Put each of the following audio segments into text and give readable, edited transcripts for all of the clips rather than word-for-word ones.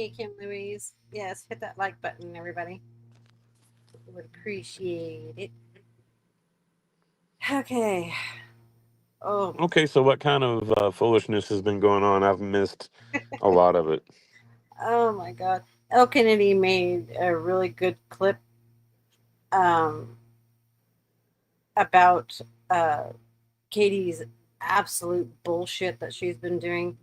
Hey, Kim Louise. Yes, hit that like button, everybody. Would appreciate it. Okay. Oh, Okay, so what kind of foolishness has been going on? I've missed a lot of it. oh my God. El Kennedy made a really good clip um, about Katie's absolute bullshit that she's been doing.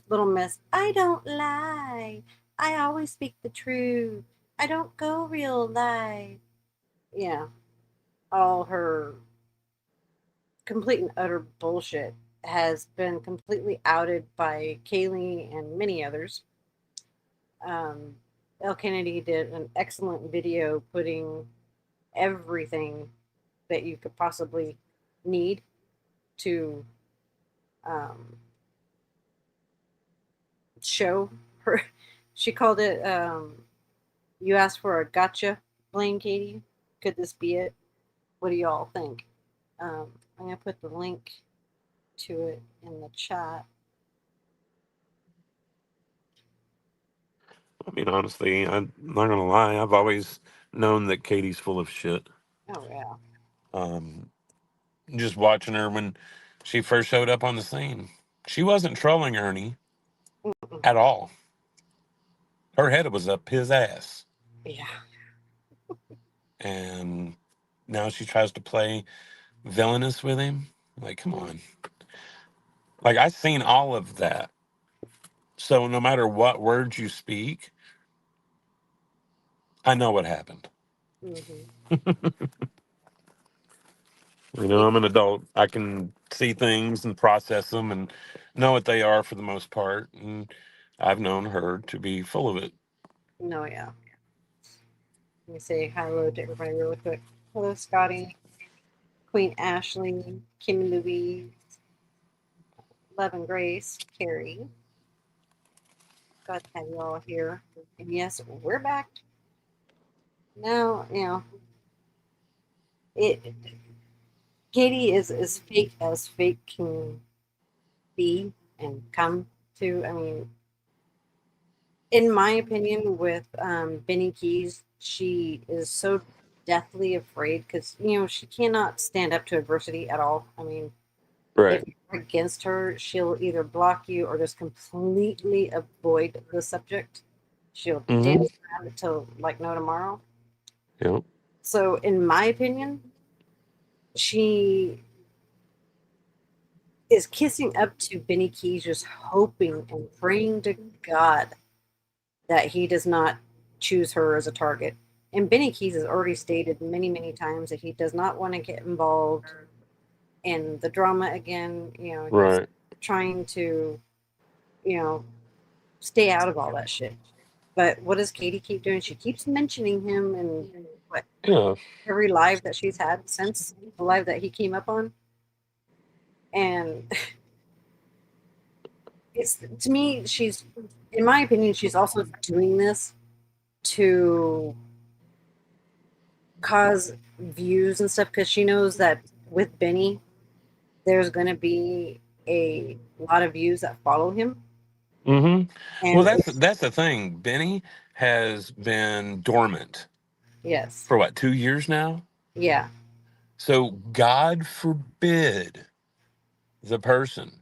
Little Miss, I don't lie. I always speak the truth. I don't go real lie. Yeah, all her complete and utter bullshit has been completely outed by Kaylee and many others. Um, El Kennedy did an excellent video putting everything that you could possibly need to um, show her. She called it, You asked for a gotcha, Blaine Katie. Could this be it? What do y'all think? I'm going to put the link to it in the chat. I mean, honestly, I'm not gonna lie. I've always known that Katie's full of shit. Oh, yeah. Um, just watching her when she first showed up on the scene, she wasn't trolling Ernie Mm-mm. at all. Her head was up his ass, Yeah. and now she tries to play villainous with him. Like, come Mm-hmm. on. Like, I've seen all of that. So no matter what words you speak, I know what happened. Mm-hmm. You know, I'm an adult. I can see things and process them and know what they are for the most part. And I've known her to be full of it. No, yeah. Let me say hello to everybody really quick. Hello, Scotty, Queen Ashley, Kim Louise, Love and Grace, Carrie. Glad to have you all here. And yes, we're back. Now, it Katie is as fake as fake can be and come to. I mean, in my opinion, with Benny Keys, she is so deathly afraid because she cannot stand up to adversity at all. I mean, if Right. you're against her, she'll either block you or just completely avoid the subject. She'll Mm-hmm. dance around it till like no tomorrow. Yep. So, in my opinion, she is kissing up to Benny Keys, just hoping and praying to God that he does not choose her as a target. And Benny Keys has already stated many, many times that he does not want to get involved in the drama again. He's Right. trying to, you know, stay out of all that shit. But what does Katie keep doing? She keeps mentioning him and what Yeah. every live that she's had since the live that he came up on. And it's to me, she's in my opinion, she's also doing this to cause views and stuff because she knows that with Benny, there's going to be a lot of views that follow him. Mm-hmm. Well, And that's it's, that's the thing. Benny has been dormant yes, for what, 2 years now? yeah, So God forbid the person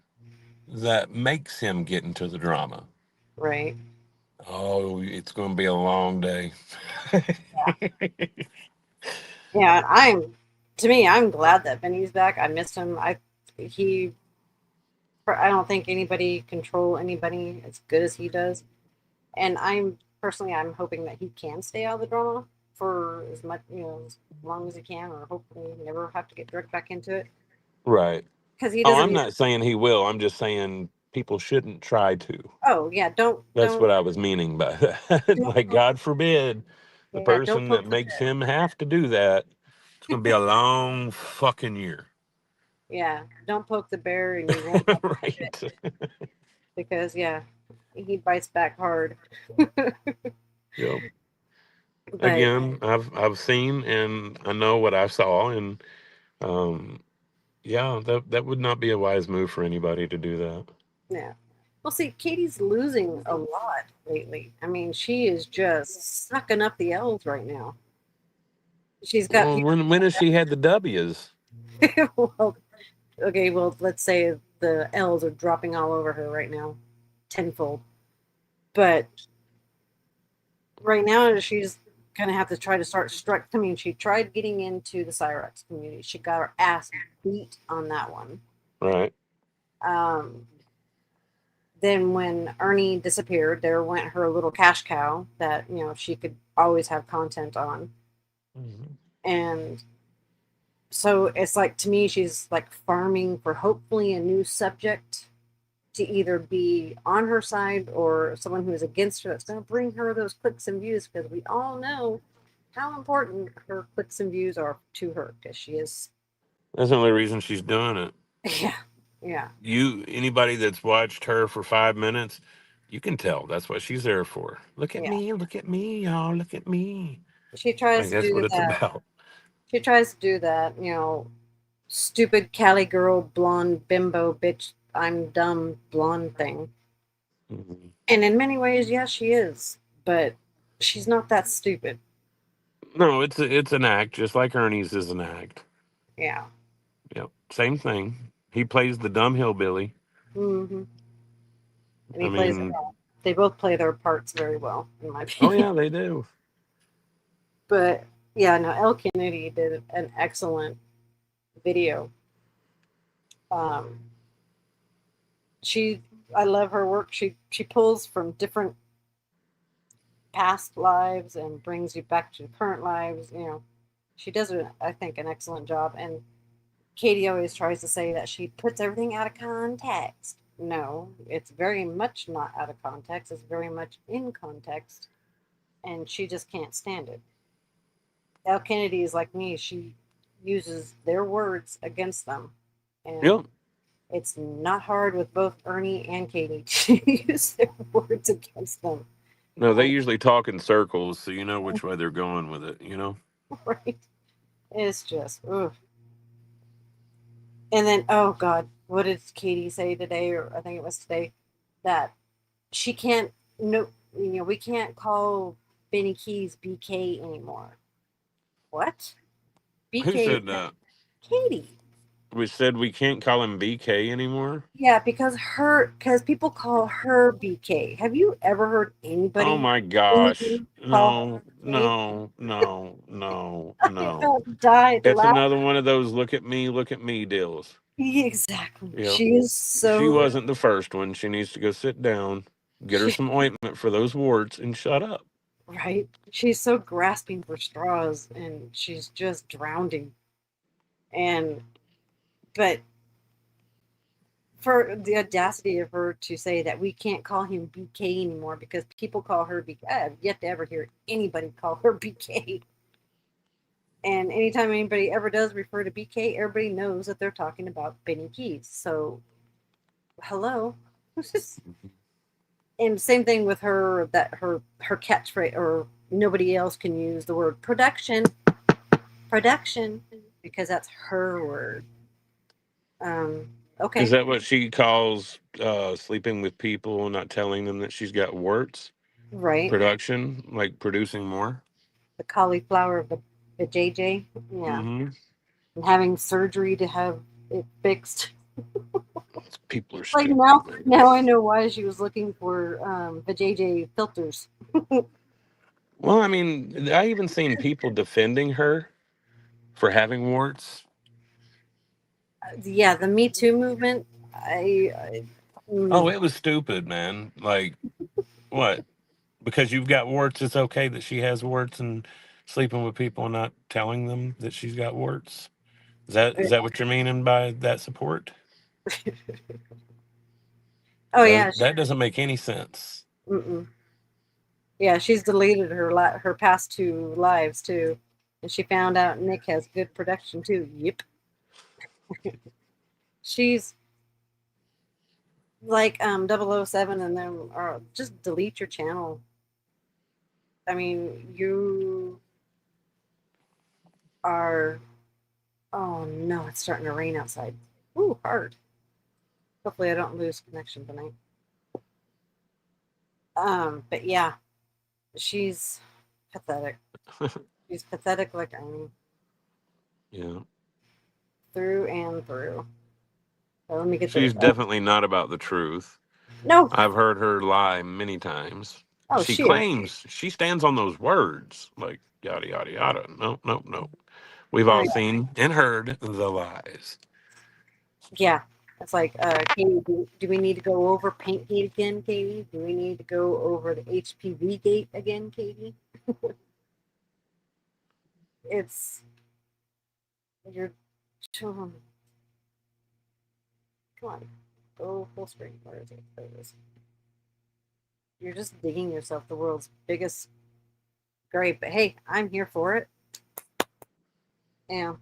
that makes him get into the drama. right. Oh, it's going to be a long day. Yeah, to me, I'm glad that Benny's back. I missed him. He, I don't think anybody control anybody as good as he does. And I'm hoping that he can stay out of the drama for as much, as long as he can, or hopefully never have to get dragged back into it Right. because he Oh, doesn't I'm need. not saying he will. I'm just saying people shouldn't try to. Oh yeah, That's what I was meaning by that. don't Like, God forbid the yeah, don't person that poke the makes bear. him have to do that. It's going to be a long fucking year. Yeah, don't poke the bear, and you won't get it Right. because yeah, he bites back hard. Yep. But Again, I've seen and I know what I saw, and um, yeah, that would not be a wise move for anybody to do that. yeah, Well, see, Katie's losing a lot lately. I mean, she is just sucking up the L's right now. She's got Well, people. when has she had the W's? Well, okay, well, let's say the L's are dropping all over her right now, tenfold. But right now, she's gonna have to try to start struck. I mean, she tried getting into the Cyrex community. She got her ass beat on that one. Right. Um, then when Ernie disappeared, there went her little cash cow that she could always have content on, Mhm. and so it's like to me she's like farming for hopefully a new subject to either be on her side or someone who's against her that's going to bring her those clicks and views because we all know how important her clicks and views are to her because she is. That's the only reason she's doing it. Yeah, yeah, Anybody that's watched her for 5 minutes, you can tell that's what she's there for. yeah. Look at me, y'all, look at me. She tries Like to that's do what it's that. about. She tries to do that. Stupid Cali girl, blonde bimbo bitch. I'm dumb blonde thing. Mhm. And in many ways, yes, she is. But she's not that stupid. No, it's an act, just like Ernie's is an act. Yeah. Yep, same thing. He plays the dumb hillbilly. Hmm. And I he plays it mean, well. They both play their parts very well, in my oh opinion. yeah, they do. But yeah, no, Elle Kennedy did an excellent video. Um, she, I love her work. She pulls from different past lives and brings you back to current lives. She does, I think, an excellent job. And Katie always tries to say that she puts everything out of context. No, it's very much not out of context. It's very much in context, and she just can't stand it. Elle Kennedy is like me. She uses their words against them, and Yep. it's not hard with both Ernie and Katie to use their words against them. No, they And, usually talk in circles, so you know which way they're going with it. You know. right? It's just, ugh. And then, oh God, what did Katie say today? Or I think it was today that she can't. No, we can't call Benny Keys BK anymore. What? Who BK is said that? Katie. We said we can't call him BK anymore. Yeah, because people call her BK. Have you ever heard Oh anybody my gosh. anything call her No, BK? no, no, no, I no. about died It's laughing. another one of those look at me deals. Exactly. Yep. She is She so wasn't the first one. She needs to go sit down, get her some ointment for those warts, and shut up. right. She's so grasping for straws, and she's just drowning. And but for the audacity of her to say that we can't call him BK anymore because people call her BK. I have yet to ever hear anybody call her BK. And anytime anybody ever does refer to BK, everybody knows that they're talking about Benny Keys. So, hello. And same thing with her that her catchphrase or nobody else can use the word production because that's her word. Um, Is okay, that what she calls sleeping with people and not telling them that she's got warts? right. Production, like producing more? The cauliflower of the JJ, yeah, Mm-hmm. and having surgery to have it fixed. People are Like stupid, now man. I know why she was looking for the JJ filters. Well, I mean, I even seen people defending her for having warts. Yeah, the Me Too movement. I Oh, mm, it was stupid, man. Like, what? Because you've got warts, it's okay that she has warts and sleeping with people and not telling them that she's got warts? Is that what you're meaning by that support? oh yeah, That doesn't make any sense. mm-mm. Yeah, she's deleted her past two lives too, and she found out Nick has good production too. Yep, she's like 007 and them are just delete your channel. I mean, you are. Oh no, it's starting to rain outside. Ooh, hard. Hopefully, I don't lose connection tonight. But yeah, she's pathetic. She's pathetic like Ernie, Yeah. through and through. So let me get the. She's definitely not about the truth. No. I've heard her lie many times. Oh, She she is. claims she stands on those words, like yada yada yada. No, no, no. We've Oh all yeah. seen and heard the lies. Yeah. It's like, Katie, do we need to go over Paint Gate again, Katie? Do we need to go over the HPV gate again, Katie? It's you're come on, go full screen. Where is it? There it is. You're just digging yourself the world's biggest grave. But hey, I'm here for it. Yeah,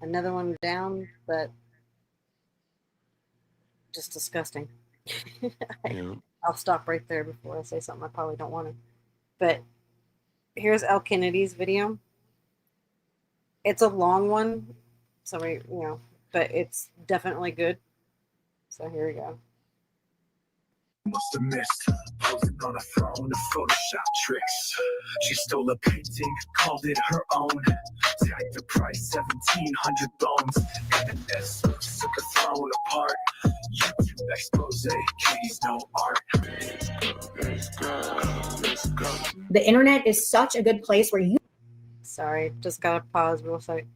another one down, but just disgusting. Yeah. I'll stop right there before I say something I probably don't want to. But here's Al Kennedy's video. It's a long one, so but it's definitely good. So here we go. Must have missed posing on a throne of Photoshop tricks. She stole a painting, called it her own. Tagged the price 1,700 bones. And this took a throne apart. YouTube expose, Katie's no art. The internet is such a good place where you. Sorry, just gotta pause real quick.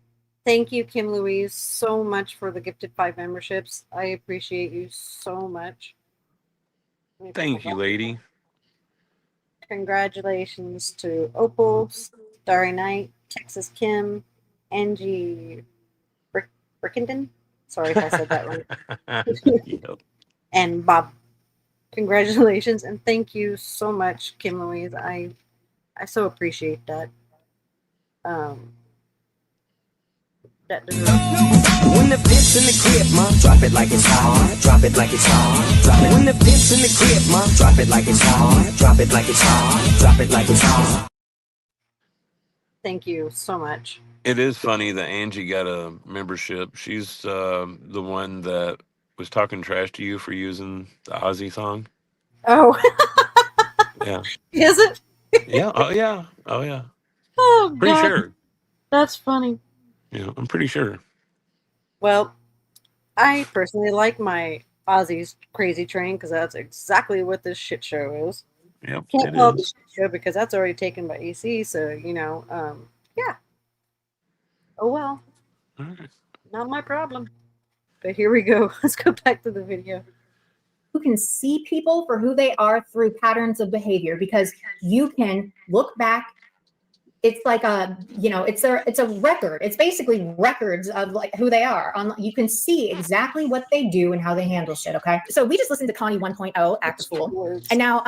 Thank you, Kim Louise, so much for the gifted 5 memberships. I appreciate you so much. Thank you, lady. Congratulations to Opal, Starry Night, Texas Kim, Angie Brickenden. Sorry if I said that wrong. Yep. And Bob. Congratulations and thank you so much, Kim Louise. I so appreciate that. That deserves. When the pimp's in the crib, ma, drop it like it's hot. Drop it like it's hot. Drop it. When the pimp's in the crib, ma, drop it like it's hot. Drop it like it's hot. Drop it like it's hot. Thank you so much. It is funny that Angie got a membership. She's the one that was talking trash to you for using the Ozzy song. Oh. Yeah. Is it? Yeah. Oh yeah. Oh yeah. Oh, Pretty God. sure. That's funny. Yeah, I'm pretty sure. Well, I personally like my Ozzy's Crazy Train because that's exactly what this shit show is. Yep, Can't it call it a is. shit show because that's already taken by AC. So yeah. Oh well, All right. not my problem. But here we go. Let's go back to the video. You can see people for who they are through patterns of behavior because you can look back. It's like it's a record. It's basically records of like who they are. You can see exactly what they do and how they handle shit. Okay, so we just listened to Connie 1.0, Act a Fool, and now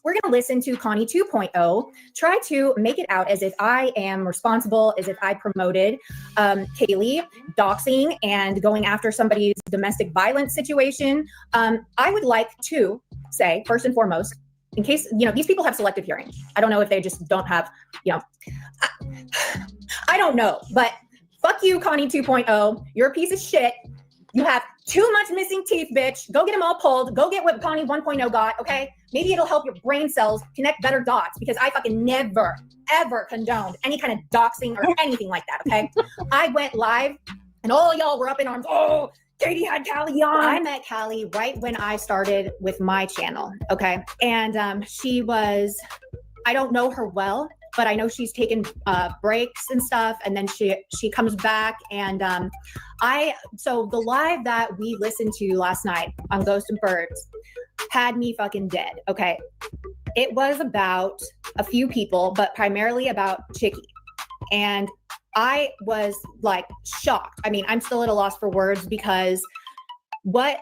we're gonna listen to Connie 2.0. Try to make it out as if I am responsible, as if I promoted Kaylee doxing and going after somebody's domestic violence situation. I would like to say first and foremost, in case, these people have selective hearing. I don't know if they just don't have, I don't know, but fuck you, Connie 2.0. You're a piece of shit. You have too much missing teeth, bitch. Go get them all pulled. Go get what Connie 1.0 got, okay? Maybe it'll help your brain cells connect better dots because I fucking never, ever condoned any kind of doxing or anything like that, okay? I went live and all y'all were up in arms. Oh, Katie had Callie on. I met Callie right when I started with my channel, okay? And she was, I don't know her well, but I know she's taken breaks and stuff, and then she comes back, and so the live that we listened to last night on Ghosts and Birds had me fucking dead, okay? It was about a few people, but primarily about Chicky, and I was like shocked. I mean, I'm still at a loss for words because what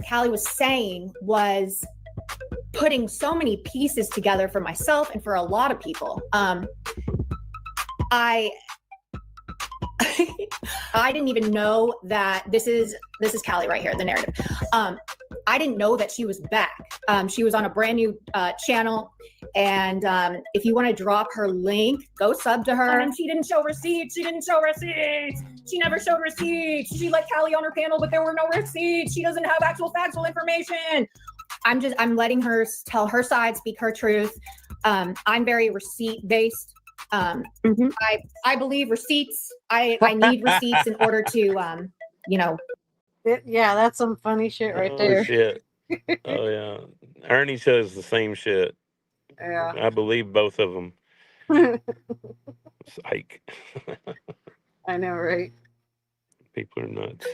Callie was saying was putting so many pieces together for myself and for a lot of people. I didn't even know that this is Callie right here, the narrative. I didn't know that she was back. She was on a brand new channel. And if you want to drop her link, go sub to her. And she didn't show receipts. She never showed receipts. She let Callie on her panel, but there were no receipts. She doesn't have actual factual information. I'm letting her tell her side, speak her truth. I'm very receipt based. I believe receipts. I need receipts in order to Yeah, that's some funny shit right Oh there. shit. Oh yeah. Ernie says the same shit. Yeah. I believe both of them. Psych. I know, right? People are nuts.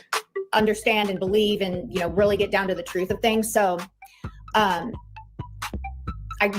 understand and believe and really get down to the truth of things. So I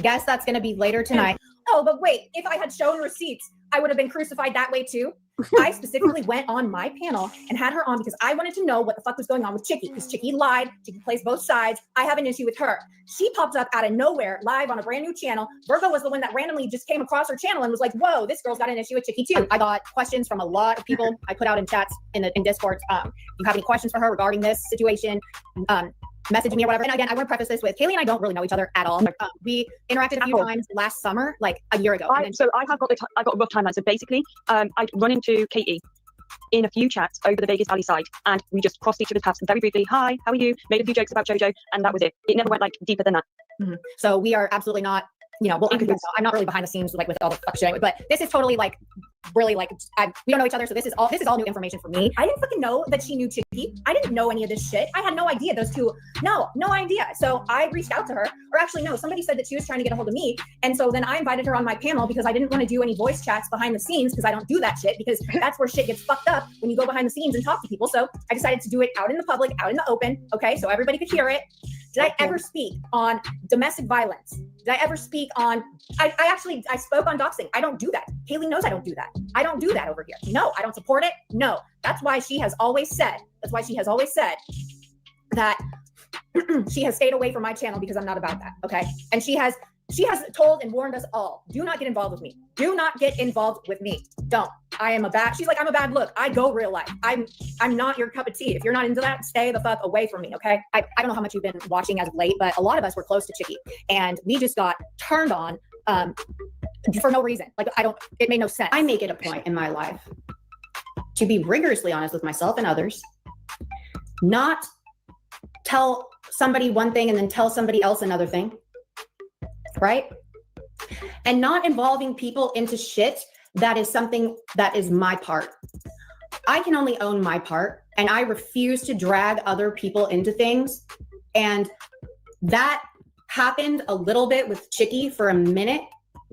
guess that's going to be later tonight. Oh, but wait, if I had shown receipts, I would have been crucified that way too. I specifically went on my panel and had her on because I wanted to know what the fuck was going on with Chicky, because Chicky lied. Chicky plays both sides. I have an issue with her. She popped up out of nowhere live on a brand new channel. Virgo was the one that randomly just came across her channel and was like, whoa, this girl's got an issue with Chicky too. I got questions from a lot of people. I put out in chats in Discord. If you have any questions for her regarding this situation, message me or whatever. And again, I want to preface this with Kaylee and I don't really know each other at all. We interacted a few times last summer, like a year ago. I've got a rough timeline. So basically, I'd run into Katie in a few chats over the Vegas Valley side, and we just crossed each other's paths and very briefly, hi, how are you? Made a few jokes about JoJo, and that was it. It never went like deeper than that. So we are absolutely not, well, I'm not really behind the scenes like with all the fuck shit, but this is totally like, really like, we don't know each other, so this is all new information for me. I didn't fucking know that she knew Chicky. I didn't know any of this shit. I had no idea those two, no idea. So I reached out to her, or actually no, somebody said that she was trying to get a hold of me, and so then I invited her on my panel because I didn't want to do any voice chats behind the scenes because I don't do that shit, because that's where shit gets fucked up when you go behind the scenes and talk to people. So I decided to do it out in the public, out in the open, okay, so everybody could hear it. Did I ever speak on domestic violence? Did I ever speak on, I spoke on doxing. I don't do that. Kaylee knows I don't do that. I don't do that over here. No, I don't support it. No, that's why she has always said that she has stayed away from my channel, because I'm not about that, okay? And she has told and warned us all, do not get involved with me. Do not get involved with me. Don't. She's like, I'm a bad look. I go real life. I'm not your cup of tea. If you're not into that, stay the fuck away from me, okay? I don't know how much you've been watching as of late, but a lot of us were close to Chicky, and we just got turned on for no reason. Like, it made no sense. I make it a point in my life to be rigorously honest with myself and others, not tell somebody one thing and then tell somebody else another thing, right? And not involving people into shit that is something that is my part. I can only own my part, and I refuse to drag other people into things. And that happened a little bit with Chicky for a minute.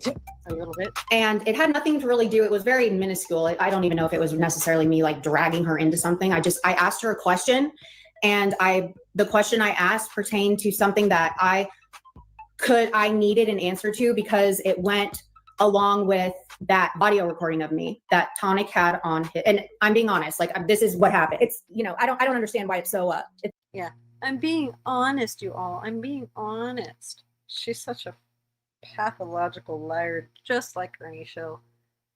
A little bit. And it had nothing to really do, it was very minuscule. I don't even know if it was necessarily me like dragging her into something. I asked her a question, and the question I asked pertained to something that I needed an answer to, because it went along with that audio recording of me that Tonic had on his, and I'm being honest, like, this is what happened. It's, I don't understand why it's so, yeah. I'm being honest, you all. I'm being honest. She's such a pathological liar, just like Ernie show.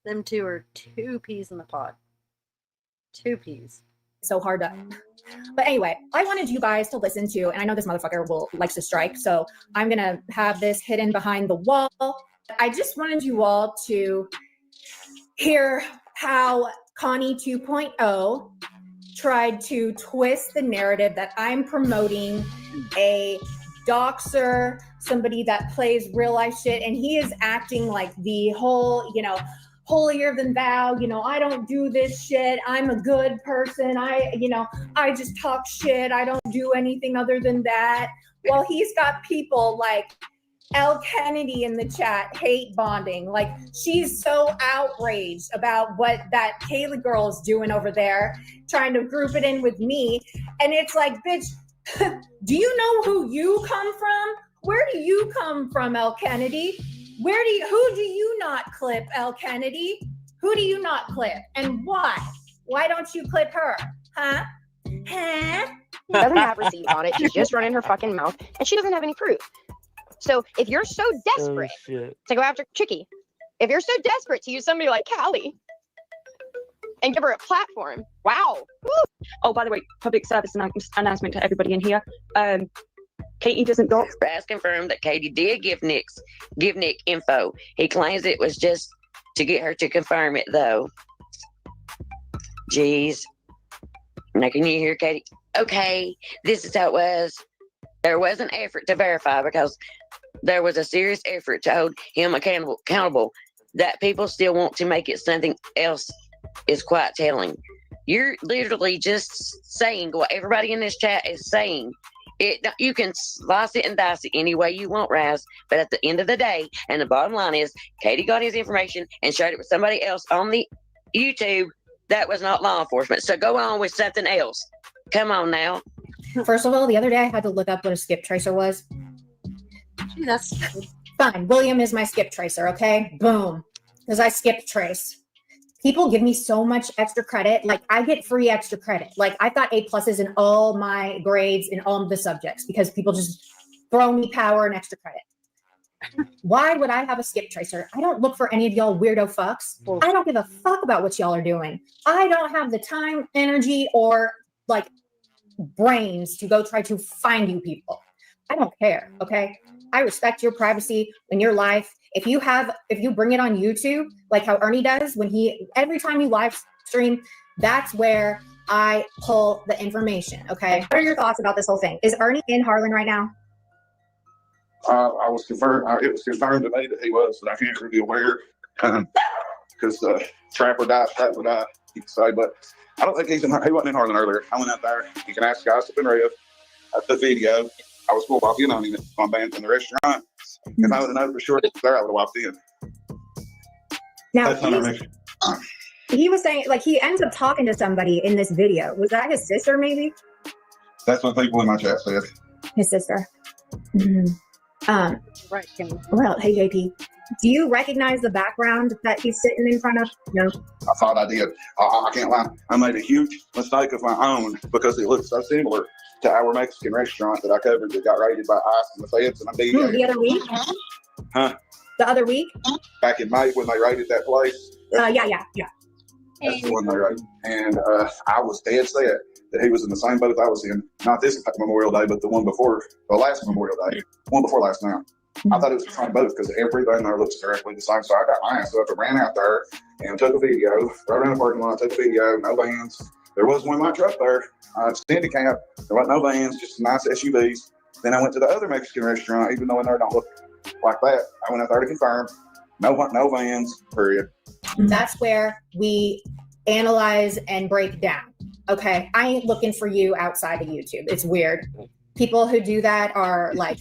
Them two are two peas in the pod. Two peas. So hard to. But anyway, I wanted you guys to listen to, and I know this motherfucker likes to strike, so I'm gonna have this hidden behind the wall. I just wanted you all to hear how Connie 2.0 tried to twist the narrative that I'm promoting a doxer, somebody that plays real life shit, and he is acting like the whole, holier than thou, I don't do this shit. I'm a good person. I just talk shit. I don't do anything other than that. Well, he's got people like L. Kennedy in the chat hate bonding. Like, she's so outraged about what that Kaylee girl is doing over there, trying to group it in with me. And it's like, bitch, do you know who you come from? Where do you come from, L. Kennedy? Who do you not clip, L. Kennedy? Who do you not clip? And why? Why don't you clip her? Huh? Doesn't have receipts on it. She's just running her fucking mouth, and she doesn't have any proof. So if you're so desperate to go after Chicky, if you're so desperate to use somebody like Callie and give her a platform, wow. Woo. Oh, by the way, public service announcement to everybody in here. Katie doesn't dox. Has confirmed that Katie did give Nick info. He claims it was just to get her to confirm it, though. Jeez. Now, can you hear Katie? Okay, this is how it was. There was an effort to verify because there was a serious effort to hold him accountable. That people still want to make it something else is quite telling. You're literally just saying what everybody in this chat is saying. You can slice it and dice it any way you want, Raz. But at the end of the day, and the bottom line is, Katie got his information and shared it with somebody else on the YouTube. That was not law enforcement. So go on with something else. Come on now. First of all, the other day I had to look up what a skip tracer was. Gee, that's Fine, William is my skip tracer, okay? Boom. Because I skip trace. People give me so much extra credit. Like, I get free extra credit. Like, I've got A pluses in all my grades in all of the subjects because people just throw me power and extra credit. Why would I have a skip tracer? I don't look for any of y'all weirdo fucks. I don't give a fuck about what y'all are doing. I don't have the time, energy, or like brains to go try to find you people. I don't care, okay? I respect your privacy in your life. If you bring it on YouTube, like how Ernie does, every time you live stream, that's where I pull the information, okay? What are your thoughts about this whole thing? Is Ernie in Harlan right now? I was confirmed. It was confirmed to me that he was, but I can't really be aware because trap or die, you could say. But I don't think he wasn't in Harlan earlier. I went out there. You can ask guys up in Red at the video. I was full walking on him on band in the restaurant. If I would have known for sure that he was there, I would have walked in. Now, That's he was saying, like, he ends up talking to somebody in this video. Was that his sister, maybe? That's what people in my chat said. His sister. Mm-hmm. right, Kim. Well, hey, JP, do you recognize the background that he's sitting in front of? No. I thought I did. I can't lie. I made a huge mistake of my own because it looks so similar to our Mexican restaurant that I covered that got raided by ICE and the feds and I'm The other week? Huh? The other week? Back in May when they raided that place. Yeah. That's the one they raided. And I was dead set that he was in the same boat I was in. Not this Memorial Day, but the one before, the last Memorial Day. One before last now. I thought it was the same boat because everything there looks directly the same. So I got my ass up and ran out there and took a video, rode around the parking lot, took a video, no vans. There was one light truck there, extended cab. There wasn't no vans, just nice SUVs. Then I went to the other Mexican restaurant, even though in there don't look like that. I went out there to confirm. No vans, period. That's where we analyze and break down. Okay, I ain't looking for you outside of YouTube. It's weird. People who do that are like,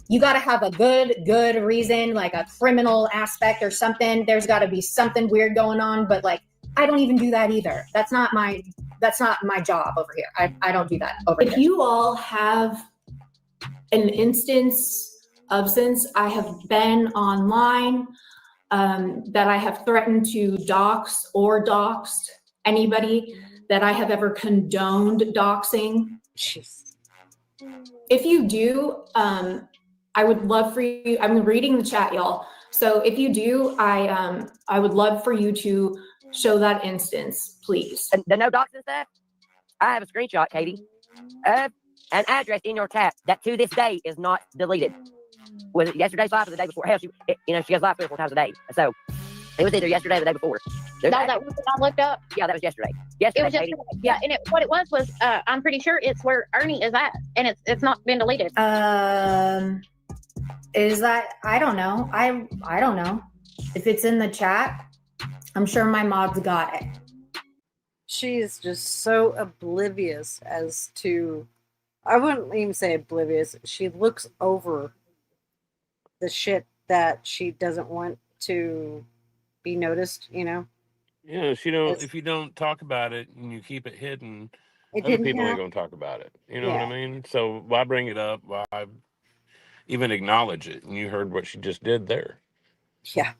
you got to have a good reason, like a criminal aspect or something. There's got to be something weird going on, but like, I don't even do that either. That's not my job over here. I don't do that over here. If you all have an instance of, since I have been online, that I have threatened to dox or doxed anybody, that I have ever condoned doxing. Jeez. If you do, I would love for you, I'm reading the chat, y'all. So if you do, I would love for you to show that instance, please. The no doxing stuff, I have a screenshot, Katie, of an address in your chat that to this day is not deleted. Was it yesterday's live or the day before? Hell, she has live 3 or 4 times a day. So it was either yesterday or the day before. That was I looked up. Yeah, that was yesterday. It was yesterday. Yeah, and what it was I'm pretty sure it's where Ernie is at, and it's not been deleted. Is that, I don't know. I don't know. If it's in the chat, I'm sure my mods got it. She is just so oblivious as to, I wouldn't even say oblivious. She looks over the shit that she doesn't want to be noticed, you know? Yeah, if you don't talk about it and you keep it hidden, It other didn't people ain't happen. gonna talk about it. You know what I mean? So why bring it up? Why even acknowledge it? And you heard what she just did there. Yeah.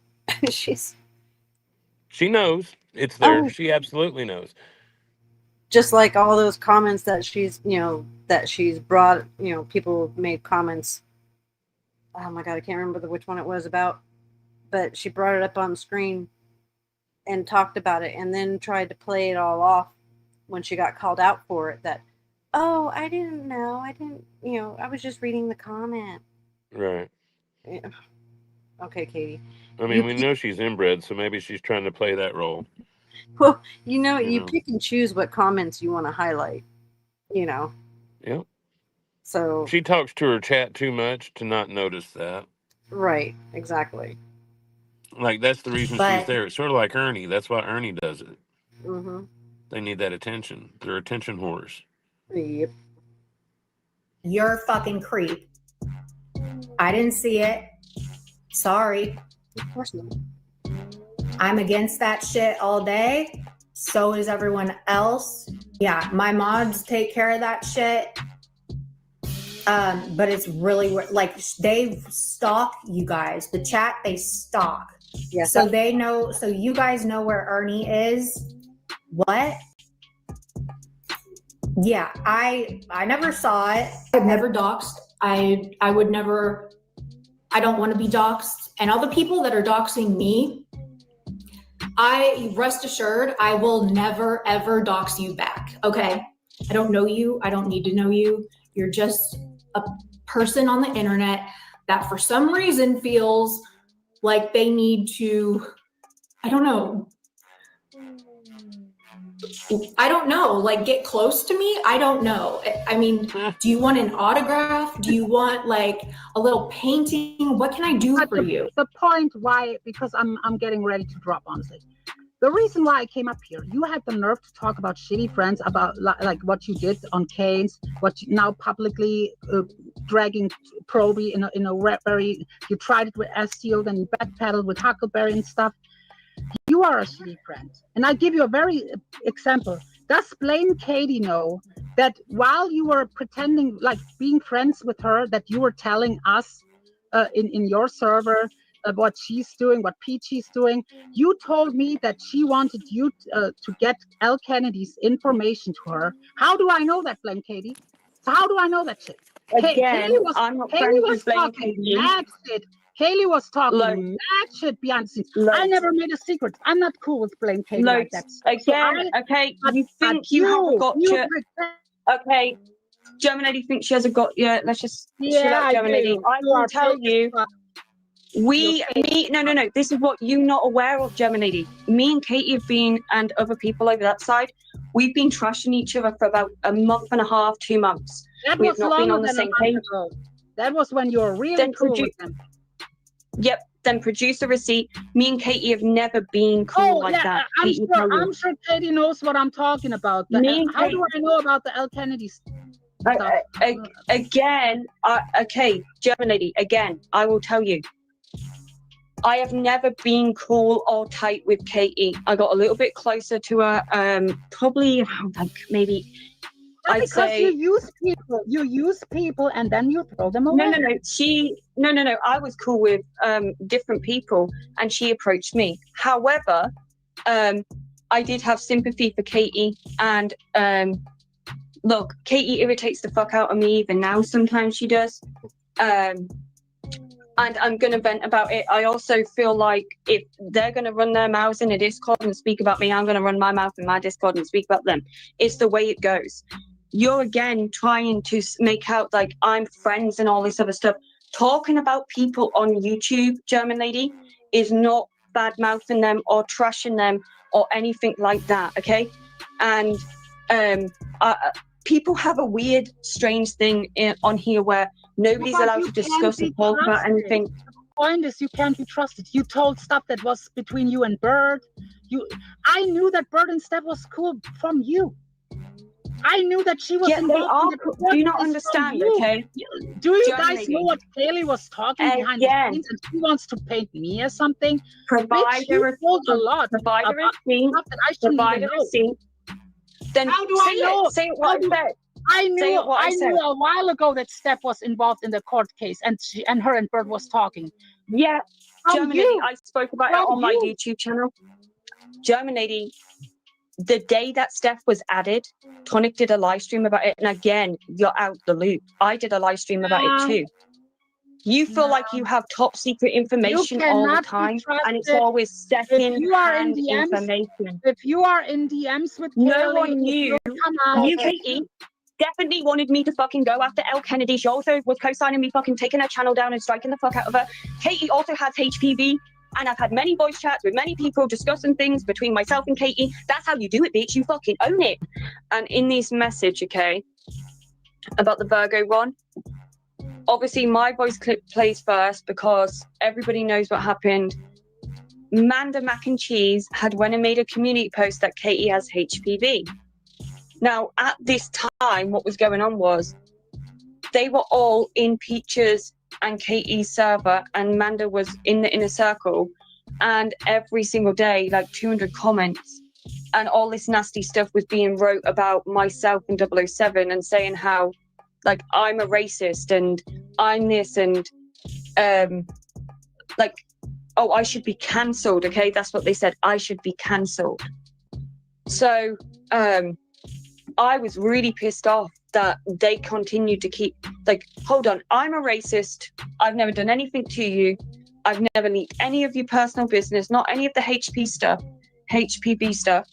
She knows it's there. Oh. She absolutely knows. Just like all those comments that she's brought, people made comments. Oh my God, I can't remember which one it was about, but she brought it up on the screen and talked about it and then tried to play it all off when she got called out for it that, oh, I didn't know. I didn't, I was just reading the comment. Right. Yeah. Okay, Katie. I mean, we know she's inbred, so maybe she's trying to play that role. Well, you pick and choose what comments you want to highlight, Yep. So She talks to her chat too much to not notice that. right, exactly. Like, that's the reason she's But there. It's sort of like Ernie. That's why Ernie does it. Mm-hmm. They need that attention. They're attention whores. Yep. you're a fucking creep. I didn't see it. Sorry. Of course not. I'm against that shit all day. So is everyone else. Yeah, my mods take care of that shit. But it's really like they stalk you guys. The chat, they stalk. Yes. So they know. So you guys know where Ernie is. What? Yeah, I never saw it. I've never doxed. I would never. I don't want to be doxed. And all the people that are doxing me, I rest assured I will never ever dox you back. Okay, I don't know you. I don't need to know you. You're just a person on the internet that for some reason feels like they need to, I don't know, like get close to me. I don't know. I mean, do you want an autograph? Do you want like a little painting? What can I do for you? The point why, because I'm getting ready to drop, honestly. The reason why I came up here, you had the nerve to talk about shitty friends, about like what you did on Kane's, what you now publicly dragging Proby in a very, you tried it with SEO, then you backpedaled with Huckleberry and stuff. You are a shitty friend. And I'll give you a very example. Does Blame Katie know that while you were pretending, like being friends with her, that you were telling us in your server what she's doing, what Peachy's doing? You told me that she wanted you to get L. Kennedy's information to her. How do I know that, Blame Katie? So how do I know that shit? Again, I'm not friends with Blame Katie. Mad shit. Kaylee was talking mad shit behind the scenes. I never made a secret. I'm not cool with Blame Katie like that. Again, okay, you think you have a gotcha. Okay, German lady thinks she has a gotcha. Let's just chill out, German lady. I will tell you, no. This is what you're not aware of, German lady. Me and Katie have been, and other people over that side, we've been trashing each other for about a month and a half, 2 months. That we was have not been on the than same a page. month ago. That was when you were really cool with them. Yep. Then produce a receipt. Me and Katie have never been cool like that. I'm sure Katie knows what I'm talking about. How do I know about the L. Kennedy stuff? Again, okay, German lady, again, I will tell you. I have never been cool or tight with Katie. I got a little bit closer to her, probably around like maybe... I'd say you use people and then you throw them away. No. I was cool with different people and she approached me. However, I did have sympathy for Katie, and look, Katie irritates the fuck out of me even now. Sometimes she does. And I'm going to vent about it. I also feel like if they're going to run their mouths in a Discord and speak about me, I'm going to run my mouth in my Discord and speak about them. It's the way it goes. You're again trying to make out like I'm friends and all this other stuff. Talking about people on YouTube, German lady, is not bad mouthing them or trashing them or anything like that, okay? And people have a weird, strange thing on here where nobody's allowed to discuss and talk about anything. The point is, you can't be trusted. You told stuff that was between you and Bird. I knew that Bird and Steph was cool from you. I knew that she was involved. Do you not understand, okay? Do you guys know what Kaylee was talking behind the scenes, and she wants to paint me as something? Provide a receipt. Then how do I know? Say what I said. I knew a while ago that Steph was involved in the court case, and her and Bird was talking. Yeah, German lady, I spoke about it on my YouTube channel. German lady, the day that Steph was added, Tonic did a live stream about it, and again, you're out the loop. I did a live stream about it too. You feel like you have top secret information all the time, and it's always second-hand information. If you are in DMs with Kaylee, no one knew. You, Katie, definitely wanted me to fucking go after L. Kennedy. She also was co-signing me fucking taking her channel down and striking the fuck out of her. Katie also has HPV. And I've had many voice chats with many people discussing things between myself and Katie. That's how you do it, bitch. You fucking own it. And in this message, okay, about the Virgo one. Obviously, my voice clip plays first because everybody knows what happened. Manda Mac and Cheese had went and made a community post that Katie has HPV. Now, at this time, what was going on was they were all in Peaches and Katie's server, and Manda was in the inner circle, and every single day, like 200 comments, and all this nasty stuff was being wrote about myself and 007 and saying how, like, I'm a racist and I'm this and, like, oh, I should be cancelled, okay? That's what they said. I should be cancelled. So, I was really pissed off that they continued to keep, like, hold on, I'm a racist. I've never done anything to you. I've never leaked any of your personal business, not any of the HPV stuff.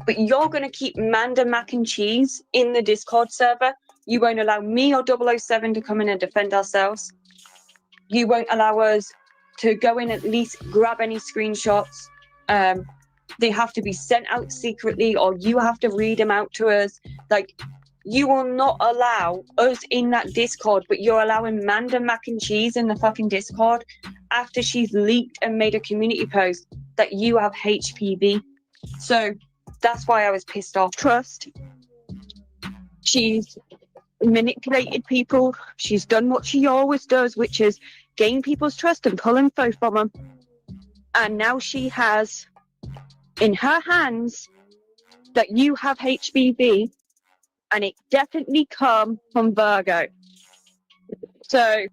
But you're going to keep Manda Mac and Cheese in the Discord server. You won't allow me or 007 to come in and defend ourselves. You won't allow us to go in, at least grab any screenshots. They have to be sent out secretly, or you have to read them out to us. Like, you will not allow us in that Discord, but you're allowing Manda Mac and Cheese in the fucking Discord after she's leaked and made a community post that you have HPV. So that's why I was pissed off. Trust. She's manipulated people. She's done what she always does, which is gain people's trust and pull info from them. And now she has in her hands that you have HPV, and it definitely come from Virgo. So